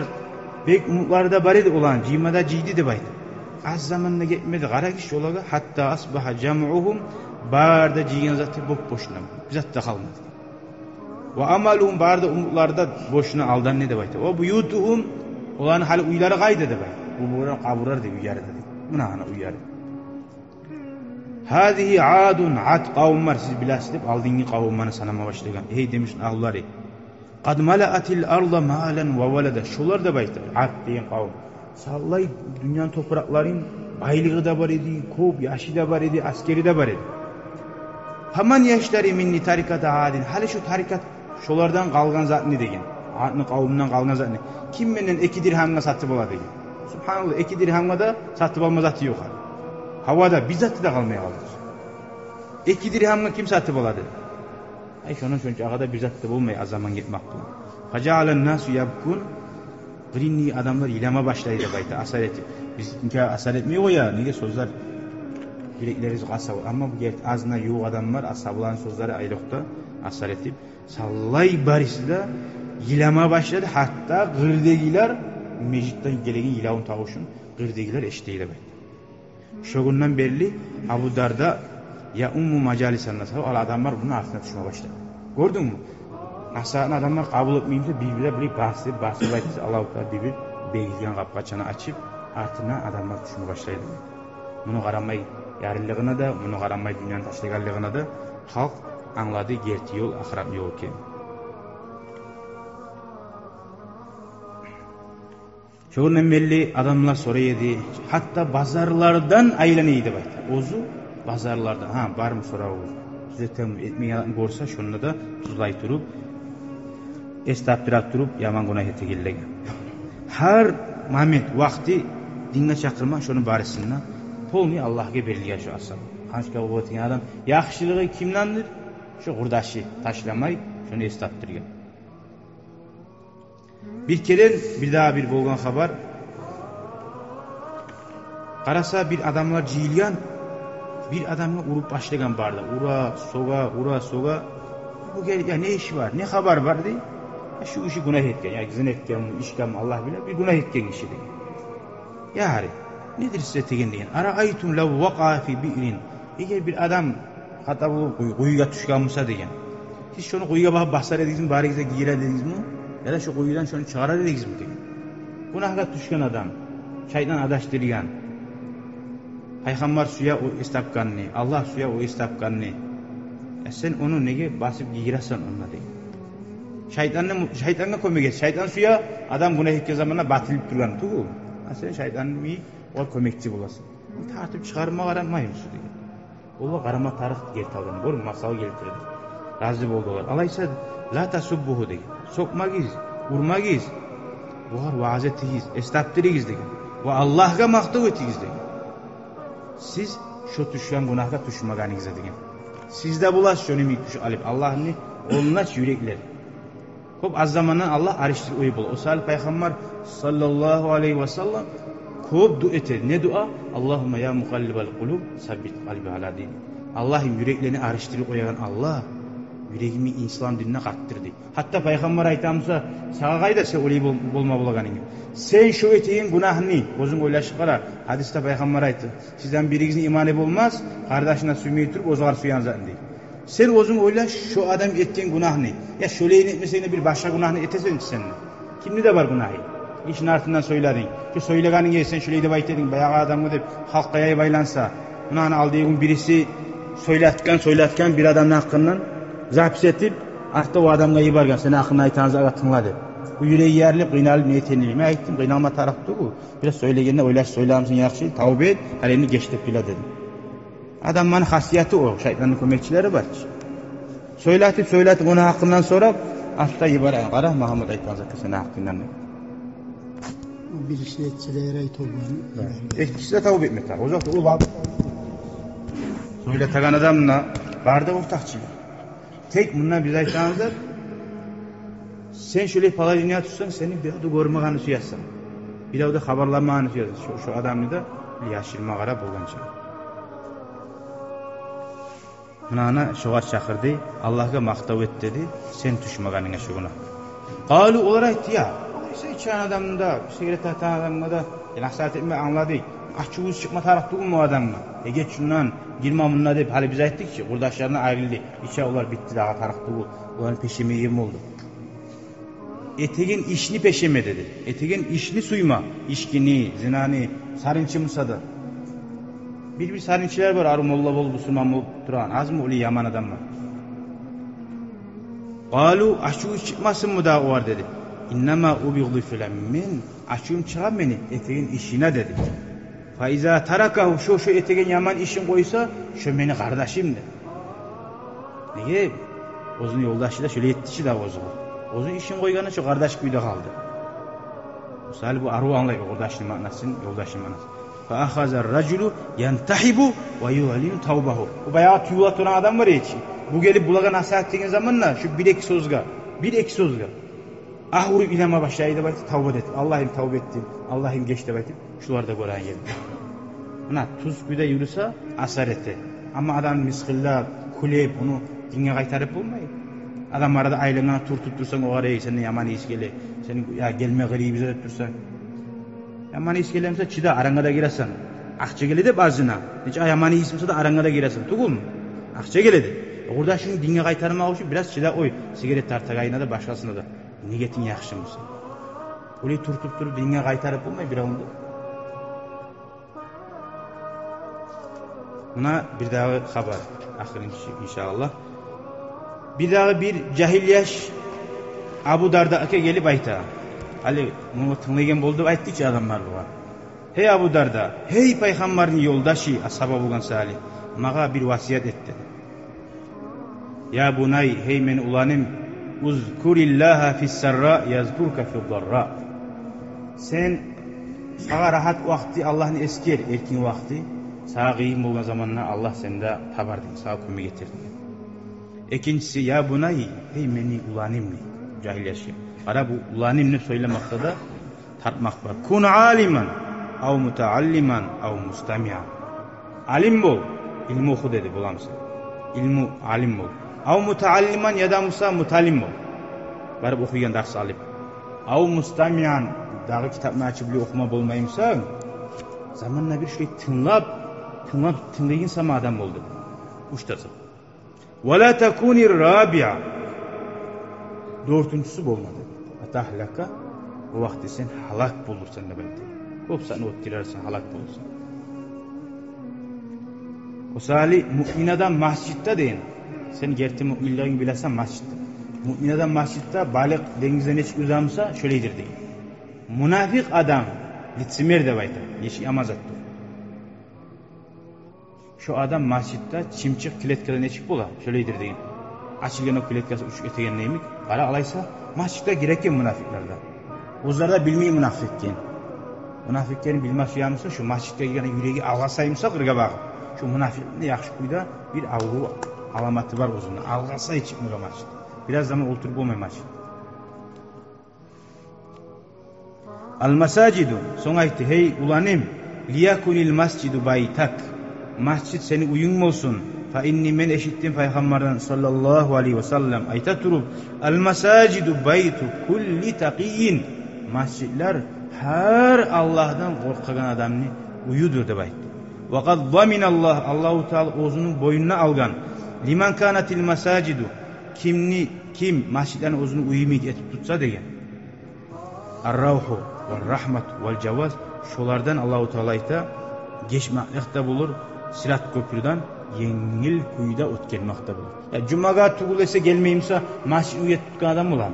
bek umutları da bari de olan cimada cidi de baydı. Az zamanına gitmedi qara kiş olaga hatta asbaha jam'uhum barda cigen zatı bop boşuna. Bizat da kalmadı. Ve amaluhum barda umutlarda boşuna aldan ne de baydı. O buyutuhum olan hali uyları qayda da baydı. Bu buran qaburar de uyarı dedi. Buna ana uyarı. Hadihi adun ad kavmlar siz bilasınız aldığınız kavmanı sanama başlayan. Hey demişsin ağları. Qad mala'atil arda malen ve veleda. Şular da baydı. Ad deyin kavm. Sallay dünyanın toprakların baylığı da var idi, kop yaşı da var idi, askeri de var idi. Haman yaşları minni tarikata adin. Hali şu tarikat şolardan qalgan zat ne degen? Adını kavmından qalgan zat ne? Kim menden 2 dirhamga satıp ola degen? Subhanallah 2 dirhamga da satıp alma zatı yok. Havada bir zatı da kalmaya alır. 2 dirhamga kim satıp ola dedi? Ay şunun çünkü ağada bir zatı da olmaya az zaman gitmek bu. Faca'alen nasu yabkun. Birinli adamlar ilama başlaydı bayta asar etip. Biz inka asar etmiyor ya. Nege sözler bileklerimiz qasa. Ama bu gert azına yoğu adamlar asabılan sözleri aylıqta asar etip. Sallay barisi de ilama başladı. Hatta gırdegiler mecitten gelegen ilavun tağuşun gırdegiler eşiteydi bayta. Şogundan belli Abu Darda ya ummu macalisan nasıl o adamlar bunun altına düşmeye başladı. Gördün mü? Asa'nın adamlar kabul etmeyince birbirine bir bahsi baytısı Allah-u Teala bir belgilgen kapkaçanı açıp artına adamlar düşmeye başlaydı. Bunu qaramay yarıllığına da, bunu qaramay dünyanın taşlıqallığına da halk anladı gerti yol, ahiret yol ki. Şoğundan belli adamlar soraydı. Hatta bazarlardan aylanıydı baytı. Ozu bazarlardan. Ha var mı sorağı ozu? Size tem etmeyen görse şonunda da tuzlay turup estaptirat turup yaman günah etegillega. Her moment vakti dinle çakırma şonu barisinden polni Allah'a belliga şu asal. Hançka oğutin adam yaxşılığı kimdandır? Şu qurdaşı taşlamay şunu estaptirgan. Bir kere bir daha bir bolgan haber. Qarasa bir adamlar ciyilgan bir adamla urup başlagan barda. Ura soga. Bu gel ya ne işi var? Ne haber var diye. Şu işi günah etken. Ya zina etken, işkem Allah bilir. Bir günah etken işi diye. Yani nedir size tegen deyin? Ara'aytum law waqa'a fi bi'rin. Eğer bir adam hata bulup kuyuya düşkanmışsa deyin. Siz şunu kuyuya bakıp basar ediniz mi? Bari gize giyir ediniz mi? Ya da şu kuyudan şunu çıkarar ediniz mi deyin. Günahga düşkan adam. Şeytan adaştırgan. Peygamber suya o istapkanni, Allah suya o istapkanni. Sen onu nege basıp giyirasan onunla deyin. Şeytanla kömek et. Şeytan suya adam günah etken zamanla batılıp durgan. Tuğu. Sen şeytanın o kömekçi bulasın. Tartıp çıkarma qaranmaymış deyin. Ola qarama tarix geltirdim. Bor masal geltirdi. Razı boldular. Alaysa la tasubbuhu deyin. Sokmagiz, urmagiz. Buhar vaaz ettigiz, estaptirigiz deyin. Ve Allah'a maqtav ettigiz deyin. Siz şu düşen günahga düşmaganingiz deyin. Sizde bulaş şunu mi düş alıp Allah'ın onlaç yürekler. Kop az zamandan Allah arıştır uyup ol. O salih peygamber sallallahu aleyhi ve sellem kop dua eter. Ne dua? Allahümme ya mukallibal kulub sabbit kalbi ala dini. Allah'ın yüreklerini arıştırıp koyan Allah yüreğimi İslam dinine kattırdı. Hatta peygamber aytamsa sağa qayda sen öyle bolma bulaganin. Sen şu eteğin günahını özün oylaşıp qara. Hadiste peygamber aytdı. Sizden birinizin imanı olmaz, kardeşine suymayı turup ozgar suyan zaten değil. Sen özün oylaş şu adam ettiğin günahını. Ya şöyle etmeseyne bir başka günahını etesen seninle. Kimde de var günahı? işin artından söyledin. Şu söyleganin gelsen şöyle de aytedin, bayağı adamı deyip halkaya baylansa. Bunu aldığı gün birisi söyletken bir adamın hakkından zapis etip, artta o adamga yibargan, sen hakkını aytanızı agatınla deyip. Bu yüreği yerlip, kıynalip niyetenilip. Ben ayttim, kıynalma tarafı bu. Biraz söylegende oylaş söylemişsin yakşı, tavbe et, halini geçtip bile dedim. Adamın hasiyeti o, şeytanın kömekçileri var. Söyletip onun hakkından sonra altta yibargan, qara Muhammed aytanızı sen hakkından deyip. Birisi etçilere ait olmanı. Etkisi de tavbe etmekler. O zaman o var. Söyleten adamla barda ortakçı. Tek bundan biz aytanızlar, sen şöyle palacını tutsan, seni bir adı görmağını suyarsın. Bir adı haberlanmağını suyarsın. Şu adamı da yaşılma qara bulganca. Buna şoğar çakırdı, Allah'a maqtav et dedi, sen düşmağanına şuğuna. Qalu olar aytdı ya, sen içen adamda, sigaret atan adamda da, nasihat etme anladık. Açığız çıkma tarafı mı o adamla? Geç şundan girme bununla deyip hali biz ayttık ki, kurdaşlarına ayrıldı. İçe olar bitti daha tarafı bu. Onların peşime yem oldu. Etegin işini peşeme dedi. Etegin işini suyma. İşkini, zinani, sarınçı mısadı. Bir sarınçılar var. Arı molla bol, Müslüman olup duran. Az mı öyle yaman adamlar? Qalu açığız çıkmasın mı daha o var dedi. İnnema ubigdu filan min. Açığım çıkan beni. Etegin işine dedi. Faiza tarakahu şu etegin yaman işin koysa şu beni kardeşim de. Niye? Ozun yoldaşı da şöyle yetişi de ozun. Ozun işin koyganı şu kardeş kuyda kaldı. Misal bu arı anlayıp kardeşliğin manasını, yoldaşın manasını. Fa ahaza raculu yantahibu ve yu'linu tawbahu. Bu bayağı tüyula turan adam var ya hiç. Bu gelip bulaga nasihat ettiğin zamanla şu bir ek sözga. Vurup ilama başlaydı baytı tavba et. Allah'ım tavba ettim. Allah'ım geçti baytı. Şularda gören geldi. Buna tuz kuyda yürüse asar etti. Ama adam miskilla kuleyip onu dinge kaytarıp olmayı. Adam arada aylığına turtup dursan o araya senin yaman iş gele. Senin ya gelme gri bize dursan. Yaman iş gelemse çida aranga da giresen. Akça gele de bazına. Hiç yaman işimse de aranga da giresen. Tugum. Akça gele de. Orada şimdi dinge kaytarmak için biraz çida oy. Sigaret tartagayına da başkasına da. Niyetin yaxşı mısın? Öyle turtup durup dinge kaytarıp olmayı bir alındı. Buna bir daha haber. Ahirin inşallah. Bir daha bir cahilyaş Abu Darda'ya gelip ayta. Ali bunu tınlaygen boldu aytdı ki adamlar buğa. Hey Abu Darda, hey peygamberin yoldaşı ashaba bulgan salih. Mağa bir vasiyet etti. Ya bunay hey men ulanım uzkurillaha fis-sarra yazkurka fid-darra. Sen sağa rahat vakti Allah'ın esker erkin vakti. Sağa kıyım olan zamanla Allah sende tabardın, sağa kömü getirdin. İkincisi ya bunay hey meni ulanimli cahiliyeşi. Ara bu ulanimli söylemekte da tartmak var. Kun aliman av mutaalliman av mustami'an. Alim bol, ilmi oku dedi bulamsın. İlmi alim bol. Av mutaalliman ya da musa mutalim bol. Barıp okuyan ders alıp. Av mustami'an dağı kitabını açıp okuma bolmayımsan zamanla bir şey tınlayın sama adam oldu. Uçtasın. وَلَا تَكُونِ الرَّابِعَ. Dörtüncüsü olmadı. Atahlaka o vakti sen halak bulursan da belki. Kopsan ot girersen halak bulursan. O sali mümin adam mascitte deyin. Sen gerti müminlerin bilesen mascitte. Mümin adam mascitte balık denizden hiç uzamsa şöyledir deyin. Münafık adam litsimir de bayta. Yeşi amazattır. Şu adam mascitte çimçik kiletkeden çıkıp ola. Şöyledir deyin. Açılgan o kiletkası uç etegen neymiş? Kara alaysa mascitte gereken münafıklarda. Uzlarda bilmeyi münafıkken. Münafıklerin bilmesi yanmışsa şu mascitte gelen yüreği ağlasaymışsa kırga bakın. Şu münafıklığı yakşı kuyda bir avru alamatı var uzunluğu. Ağlasay çıkmıyor mascitte. Biraz zaman oturup olmay mascitte. Al-masacidu son ayeti hey ulanım liyakunil mascidu baytak. Mascid seni uyum olsun. Fa inni men eşittim Peygamberden sallallahu aleyhi ve sellem ayta turup el masacidu baytu kulli taqiyin. Mascidler her Allah'tan korkan adamını uyudur de bayt. Ve kad zaminallah Allahu Teala özünün boynuna algan. Liman kanatil masacidu kim mascidlerin özünü uyum etip tutsa degen. ar-ravhu va rahmat val javaz şolardan Allahu Teala ayta geçmekte bulur sirat köprüden yengil kuyuda o'tkelmoqda bo'ladi. Ya jumaga tugul esa gelmeyimsa masjid uyet tutgan adam bulan.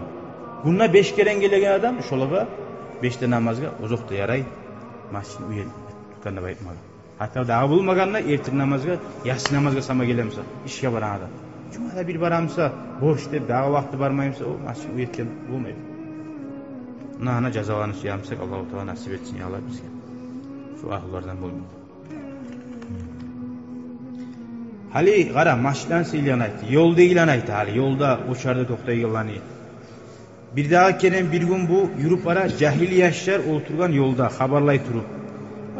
Bununla 5 keren gelegen adam şolaga 5 namazga uzoqda yaray masjid uyet tutkanda baytmagan. Hatta daha bulmaganla ertir namazga, yatsı namazga sama gelemsa, işe baran adam. Cumada bir baramsa, boş deb daha vakti barmayımsa o masjid uyetken bulmaydı. Nana cezalanışı yapsak Allah-u Teala nasip etsin ya Allah bizge. Şu ahlardan bulmaydı. Hali qara maşdan silyan aytdı. Yolda ilan aytdı hali. Yolda uçarda to'xtayganlarni. Bir daha kelen bir gün bu yürüp ara cahil yaşlar oturgan yolda xabarlay turib.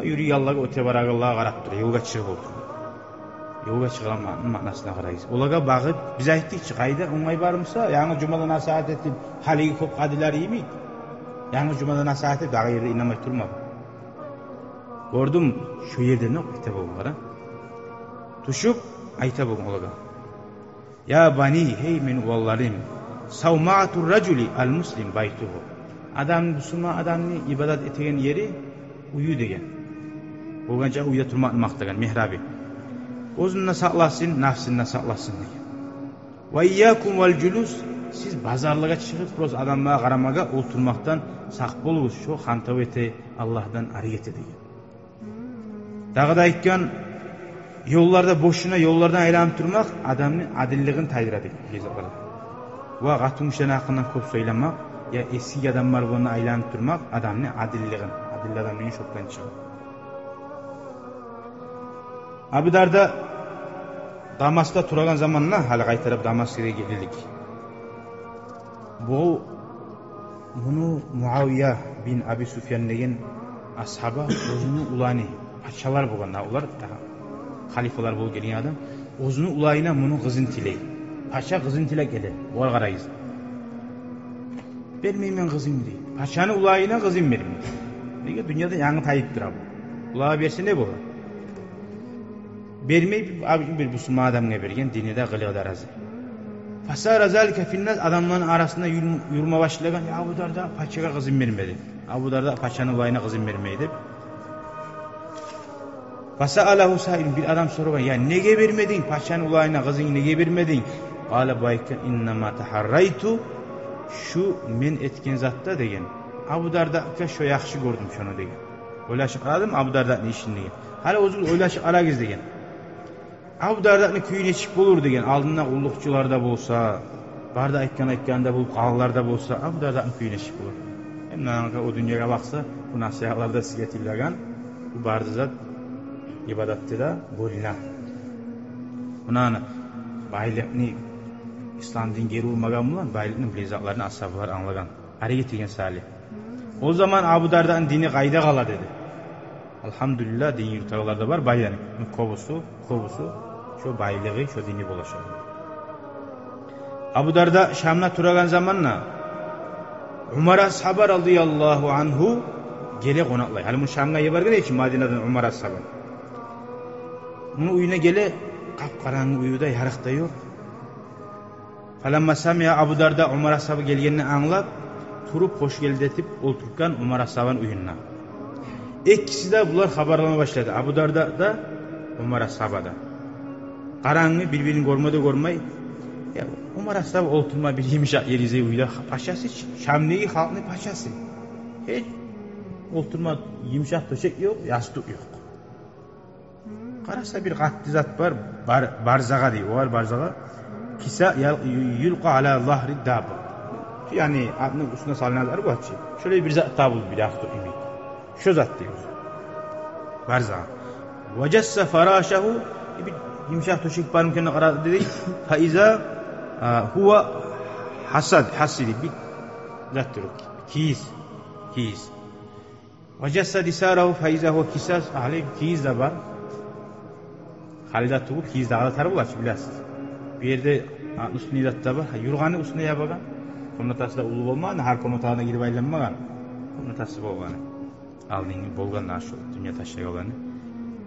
Yürü Allah'a öte barak Allah'a qarab tur. Yolga çıkıp otur. Yolga çıkılan ma'nasına qarayız. Olaga bağıp biz aytdik ki qayda oңай barımsa, yani cumada nasihat ettim. Haligi ko'p qadilar yemeydi. Yani cumada nasihat etip dağı yerde inamay turmadı. Gördüm şu yerde ne ayta bolğun qara. Tuşup ayta bolğun olaga. Ya bani hey men uvallarim. Savma'atur raculi al muslim baytuhu. Adam Müslüman adamni ibadat etegen yeri uyu degen. Bolgancha uyda turmak maqtagan mehrabi. O'zini saqlasin, nafsini saqlasin degan. Va iyyakum val julus siz bazarlarga chiqib biroz odamlarga qaramaga o'tirmoqdan saq bo'linglar. Shu xantavete Allohdan ariget degan. Dağda aytgan yollarda boşuna yollardan aylanıp durmak adamın adilligini taydiradi. Va g'atumshan haqidan ko'p söylemek ya eski adamlar bunu aylanıp durmak adamın adilligini, adillardan men şokdan chiqadi. Abu Darda Damas'ta turagan zamanla hali qaytarib Damas'ga geldik. Bunu Muaviya bin Abi Sufyan degan ashaba o'zini ulani pachalar bo'lganlar, ular xalifalar bo'lib kelgan adam o'zini ulayına bunu qizin tilay. Pacha qizin tilay keldi. Voy qaraysiz. Bermeymen qizim deydi. Pachani ulayına qizin bermeydi. Nega dunyoda yangi tayib turadi. Ular berse ne bo'ladi? Bermey bir Müslüman adamga bergan dinida qiladi razı. Fasara zalika finnas adamların arasında yurma başlagan ya Abu Darda paçaga qizin bermedi. Abu Darda paçanın ulayına qizin bermeydi. Fasalahu sa'il bir adam sorugan ya nege bermedin paçanın ulayına qizin nege bermedin? Qala bayka innama taharraytu şu men etken zatda degan. Abu Darda'ga şu yaxshi gördüm şunu degan. O'ylashib qaradim Abu Darda'ning ishini degan. Hali o'zi o'ylashib qaragiz degan. Abu Darda'ning kuyi nechik bo'lur degan. Aldında qulluqchilarda bo'lsa, barda aytganda bo'lib qog'larda bo'lsa, Abu Darda'ning kuyi nechik bo'lur. Endi o dunyoga baqsa, bu nasihatlarda sizga tillagan bu barda zat ibodatda bo'lgan. Bunani bayliqni islom dinga urmagan bilan bayliqning lezatlarini ashablar anglagan. Ariga degan salih. O zaman Abu Darda'nın dini qayda qoladi dedi. Alhamdulillah din yurtlarda var bayani. Kobusu şu baylığı şu dini bulaşır. Abu Darda Şam'da turagan zamanla Umar ashabi radıyallahu anhu gele qonaklay. Hali bu Şam'a yebargan için Madine'den Umar ashabi. Bunun uyuna gele qapqarangı uyuda yarıqda yok. Falamma samiya Abu Darda Umar ashabi gelgenini anlap turup hoş geldi etip otururken Umar ashabinin uyununa. İkisi de bunlar haberlama başladı. Abu Darda da Umar ashabada. Qarangı birbirini görmey. Ya Umar ashab oturma bir yumuşak yerize uyda paşası Şam'daki halkın paşası. Hiç oturma yumuşak döşek yok, yastık yok. Qarasa bir qatlı zat var, barzaga deydi. O var barzaga. Kisa yulqa ala zahri dab. Yani adının üstüne salınanlar bu açı. Şöyle bir zat tabul bir yastık ümit. Şu zat diyor. Barzaga. Vecesse faraşahu bir yumuşak döşek barımkenine qaradı dedi. Faiza huwa hasidi bir zat diyor. Kiz. Vecesse disarahu faiza huwa kisas ahli kiz de var. Halidat tuğup kiz dağda tarı bulaç biləsiz. Bir yerde üstüne datta var. Yurğanı üstüne yapagan. Konotası da ulu olmagan. Her konotağına girip aylanmagan. Konotası bolğanı. Aldığını bolğan naşı dünya taşıya olanı.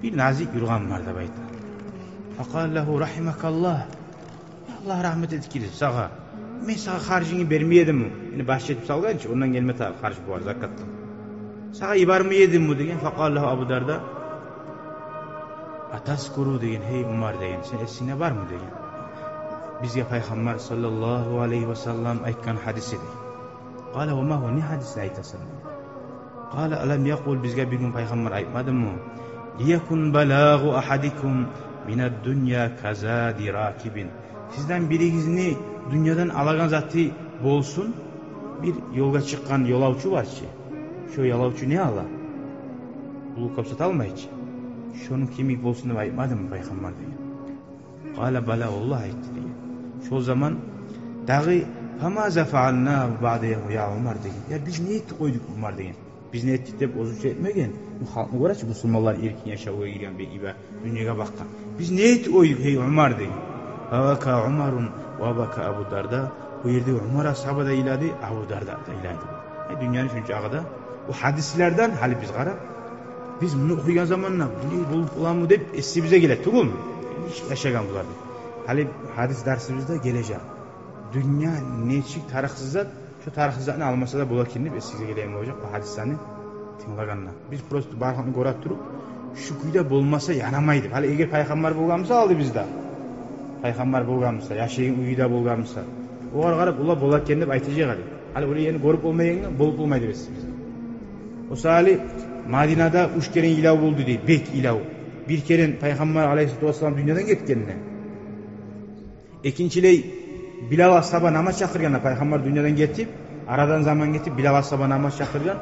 Bir nazik yurğan var da bayta. Faqal lahu rahimakallah. Allah rahmet etkili sağa. men sana harcını vermeyedim mi? Yani bahşet salgançı ondan gelme tabi harcı bu var zakattan. Sana ibarmeyedim mi degen faqallahu Abu Darda ataskuru degen hey Umar degen sen esine var mı degen. Bizge Peygamber sallallahu aleyhi ve sellem aytgan hadisi de. Qala ve ma hu ne hadisini aytasan? Qala alam yaqul bizge bir gün Peygamber aytmadı mı? Liyekun balagu ahadikum mined dunya kazadi rakibin. Sizden birigizni dünyadan alagan zatı bolsun. Bir yolga çıkan yolavçı var ki. Şu yolavçı ne ala? Bulu kapsat almayıcı. Şunun kimik bolsun da aytmadı mı Peygamber diye. Qala bala Allah aytti diye. Şu zaman dağı famaza faalna ba'dahu ya Umar diye. Ya biz ne ettik koyduk Umar diye. Biz ne ettik de bozuk etmegen. Bu halkına göre ki Müslümanlar erkin yaşavga girgen bir ibe dünyaya bakkan. Biz ne ettik koyduk hey Umar diye. Vaka Umarun ve baka Abu Darda. Bu yerde Umar ashabı da iladı, Abu Darda da iladı. Dünyanın üçüncü ağada bu hadislerden hali biz qarab biz bunu okuyan zamanla bu bulup ulan mı deyip essi bize gelet tuğum hiç yaşagan bulardı. Hali hadis dersimizde gelecek. Dünya neçik tarihsizat şu tarihsizatını almasa da bulakinip essize geleyim olacak bu hadislerini tinlaganlar. Biz prosto barxanı qorat turup şu kuyda bolmasa yanamaydı. Hali eğer Peygamber bolgamsa aldı bizde. Peygamber bolgamsa, yaşayın uyuda bolgamsa. Oğar qarab ula bolakken deb aytacak hali. Hali öyle yeni görüp olmayan bolup olmaydı biz. O sali Madina'da 3 kere ilav oldu değil, bek ilav. Bir kere Peygamber Aleyhisselatü Vesselam dünyadan gitkenine. İkinciley Bilal ashaba namaz çakırganda Peygamber dünyadan getip, aradan zaman getip Bilal ashaba namaz çakırgan.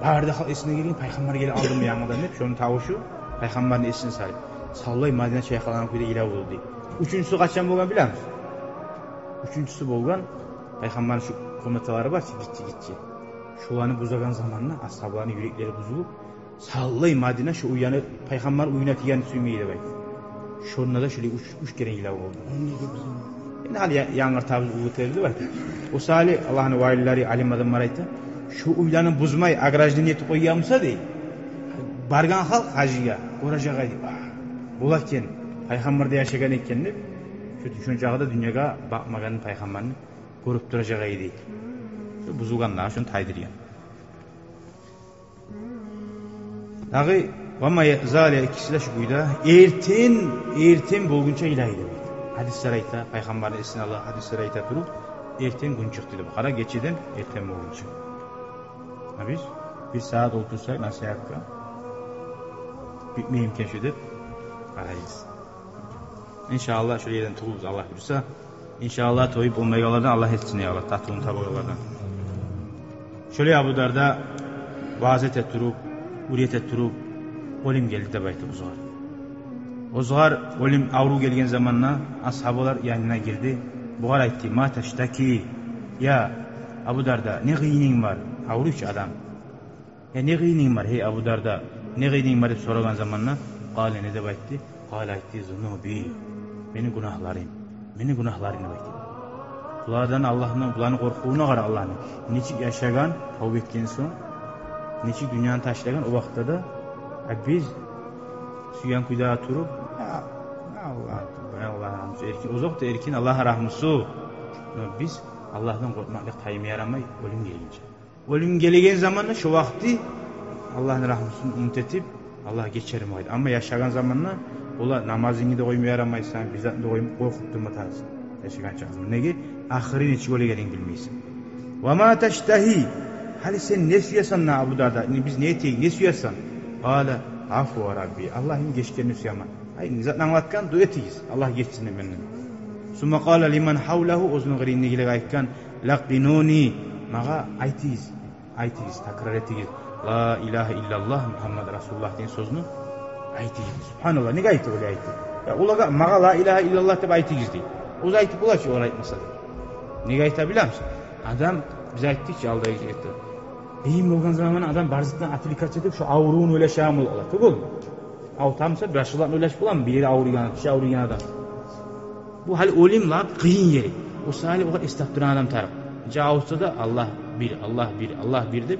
Barda esine gelin Peygamber gelip aldım yanından hep şunun tavuşu Peygamberin esini salip. Sallay Madina şeyhalarının kuyda ilav oldu değil. Üçüncüsü kaçan bolgan bilir misin? Üçüncüsü bolgan Peygamberin şu komutaları var ki gitti. Şulanı buzagan zamanla ashabların yürekleri buzulup sallay Madina şu uyanı Peygamber uyuna tiyanı süymeydi bak. Şununla da şöyle üç kere ilav oldu. Yani hali yangar tabi uğuterdi var ki. O sali Allah'ın valileri alimadan marayta şu uylanı buzmay agrajlı niyeti koyuyamsa değil. Bargan halk hacıya koracağıydı. Bulakken Peygamber'de yaşagan ekkenini şu düşüncağıda dünyaya bakmaganın Peygamberini görüp duracağıydı. Buzulganlar şunu taydırıyor. Dağı vama zale ikisi de şu buyda erten bulgunca ilahi demek. Hadisler ayta Peygamberin esine Allah hadisler ayta turup erten gün çıktı dedi. Kara geçiden erten bulgunca. Biz bir saat otursak nasihatka bitmeyim keşfedip arayız. İnşallah şöyle yerden tuğuz Allah bilirse. İnşallah toyup olmayalardan Allah etsin ya Allah tahtını tabalardan. Şöyle Abu Darda vazet ettirip, uriyet ettirip, olim geldi de baytı uzgar. Uzgar olim avru gelgen zamanla ashabalar yanına girdi. Buğar aytti, ma teştaki ya Abu Darda ne gıyinin var? Avru hiç adam. Ya ne gıyinin var hey Abu Darda? Ne gıyinin var? Soragan zamanla qale ne de baytti? Qale aytti zunubi. Benim günahlarım. Benim günahlarım baytti. Bulardan Allah'ın bulanı korkuğuna qara Allah'ın. Neçik yaşagan, tavbe etken son, neçik dünyanı taşlagan o vaxtda da biz suyan kuyda turup Allah rahmusu erkin uzaq da erkin Allah rahmusu. Biz Allah'tan korkmaklık tayimi yaramay ölüm gelince. Ölüm gelegen zamanla şu vakti Allah'ın rahmusunu umut etip Allah geçerim aydı. Ama yaşagan zamanla ola namazını da koymaya yaramaysan, bizzatını da koyup korkup durmatarsın. Yaşagan çağızım. Nege? Ahiri neçik öyle gelin bilmeysin. Ve ma teştehi. Hali sen ne suyasan na Abu Darda? Biz ne eteği ne suyasan? Hala afu wa Rabbi. Allah'ın geçkenini suyaman. Hayır, zaten anlatkan duetiyiz. Allah geçsin benden. Summa qala liman havlahu uzun gırinne gile aytkan laqinuni. Mağa aytiyiz. Takrar etiyiz. La ilahe illallah Muhammed Resulullah diyen sözünü aytiyiz. Subhanallah. Ne aytı öyle aytı? Ya ulaga mağa la ilahe illallah deb aytiyiz değil. O aytı bula ki orayı aytmasa da. Ne aytı biliyor musun? Adam bize aytdı ki aldaya gitti. Beyim olgan zaman adam barzıktan aplikatsiya edip şu avruğun öyle şamil ola. Tugul. Avtamsa başılan öyle bulan bir yeri avruyan, kişi avruyan adam. Bu hal olim la kıyın yeri. O sahili o kadar estağfurullah adam taraf. Cavuzda da Allah bir deb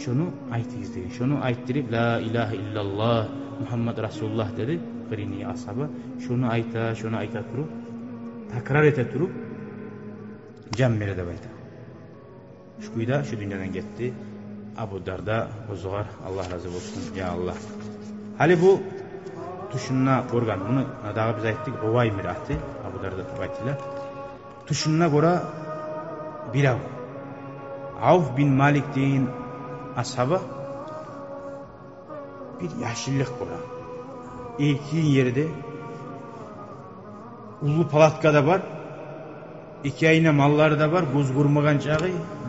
şunu aytıyız dedi. Şunu ayttirip la ilahe illallah Muhammed Resulullah dedi. Kırini ashabı şunu ayta turup takrar ete turup can bere de bayta. Şu kuyda şu dünyadan gitti. Abu Darda ozuğar Allah razı olsun ya Allah. Hali bu tuşunna gorgan bunu dağı biz ayttık Rovay mirahti Abu Darda baytiler. Tuşunna gora Bilav Avf bin Malik deyin ashaba bir yaşlılık gora. İlkin yerde Ulu Palatka'da var. İki ayına malları da var. Göz kurmagan çağı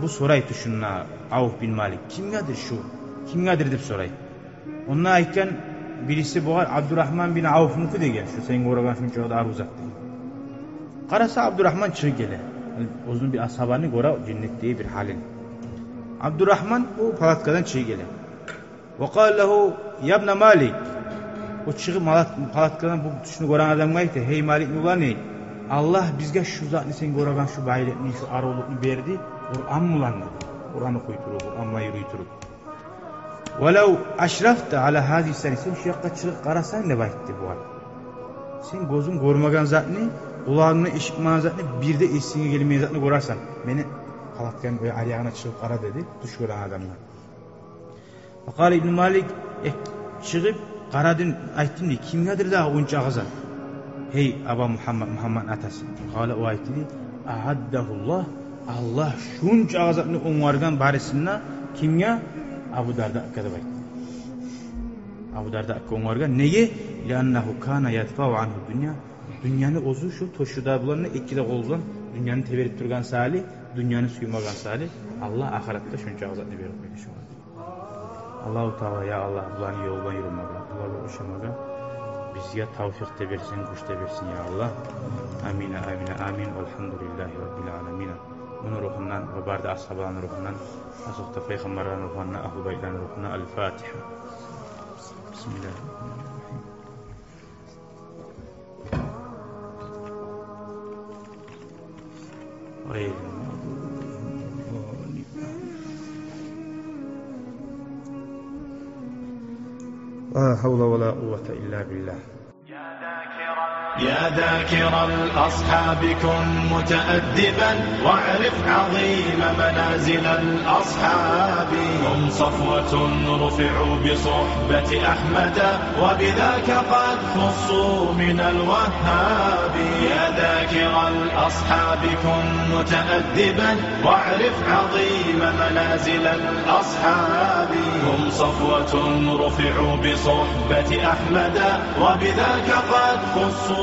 bu soray tuşunna Avf bin Malik. Kimgadir şu? Kimgadir dep soray. Onunla aytken birisi boğar Abdurrahman bin Avf'nuku degen. Şu sen goragan şunça da aruzak degen. Karasa Abdurrahman çığı gele. Uzun bir ashabanı gora cennettiği bir halin. Abdurrahman o Palatka'dan çığı gele. Ve kâl lehu yabna Malik. O çığı Palatka'dan bu tuşunu goran adam gayte. Hey Malik nula ne? Allah bizge şu zatını sen goragan şu bayretini şu arolukunu berdi. Kur'an mulandı. Kur'an'ı koyturu, Kur'an'la yürüyturu. Velev aşrafta ala hazi sen şu yakka çığı karasan ne baytti bu arada. Sen gözün gormagan zatını, kulağını işitmagan zatını, bir de esine gelmeyen zatını gorarsan. Beni Palatka'nın böyle ayağına çıkıp kara dedi. Tuş gören adamlar. Fakal İbn Malik çıkıp karadın ayttın diye kimgadır daha onca ağızan. Hey Aba Muhammed atası. Kale o aytti diye ahaddahullah Allah şunca ağızatını onlardan barisinde kimya Abu Darda akkada baytti. Abu Darda akka onlardan neye? Liannahu kana yadfa'u anhu dünya. Dünyanı ozu şu toşuda bulanı ikide olgan dünyanı teverip durgan sali, dünyanı suymagan sali. Allah ahirette şunca ağızatını verip şu an. Allahu Teala ya Allah bulanı yoldan yürümaga, bulanı uşamaga. Bizge tavfik de versin, güç de versin ya Allah. Amin, amin, amin. Elhamdülillahi Rabbil alemin. Onun ruhundan ve barda ashabaların ruhundan, asokta peygamberlerin ruhundan, ahl-i beytlerin ruhundan. El-Fatiha. Bismillahirrahmanirrahim. La havle ve la kuvvete illa billah. يا ذاكر الأصحاب كن متأدبا واعرف عظيم منازل الأصحاب هم صفوة رفعوا بصحبة أحمد وبذاك قد خصوا من الوهاب يا ذاكر الأصحاب كن متأدبا واعرف عظيم منازل الأصحاب هم صفوة رفعوا بصحبة أحمد وبذاك قد خصوا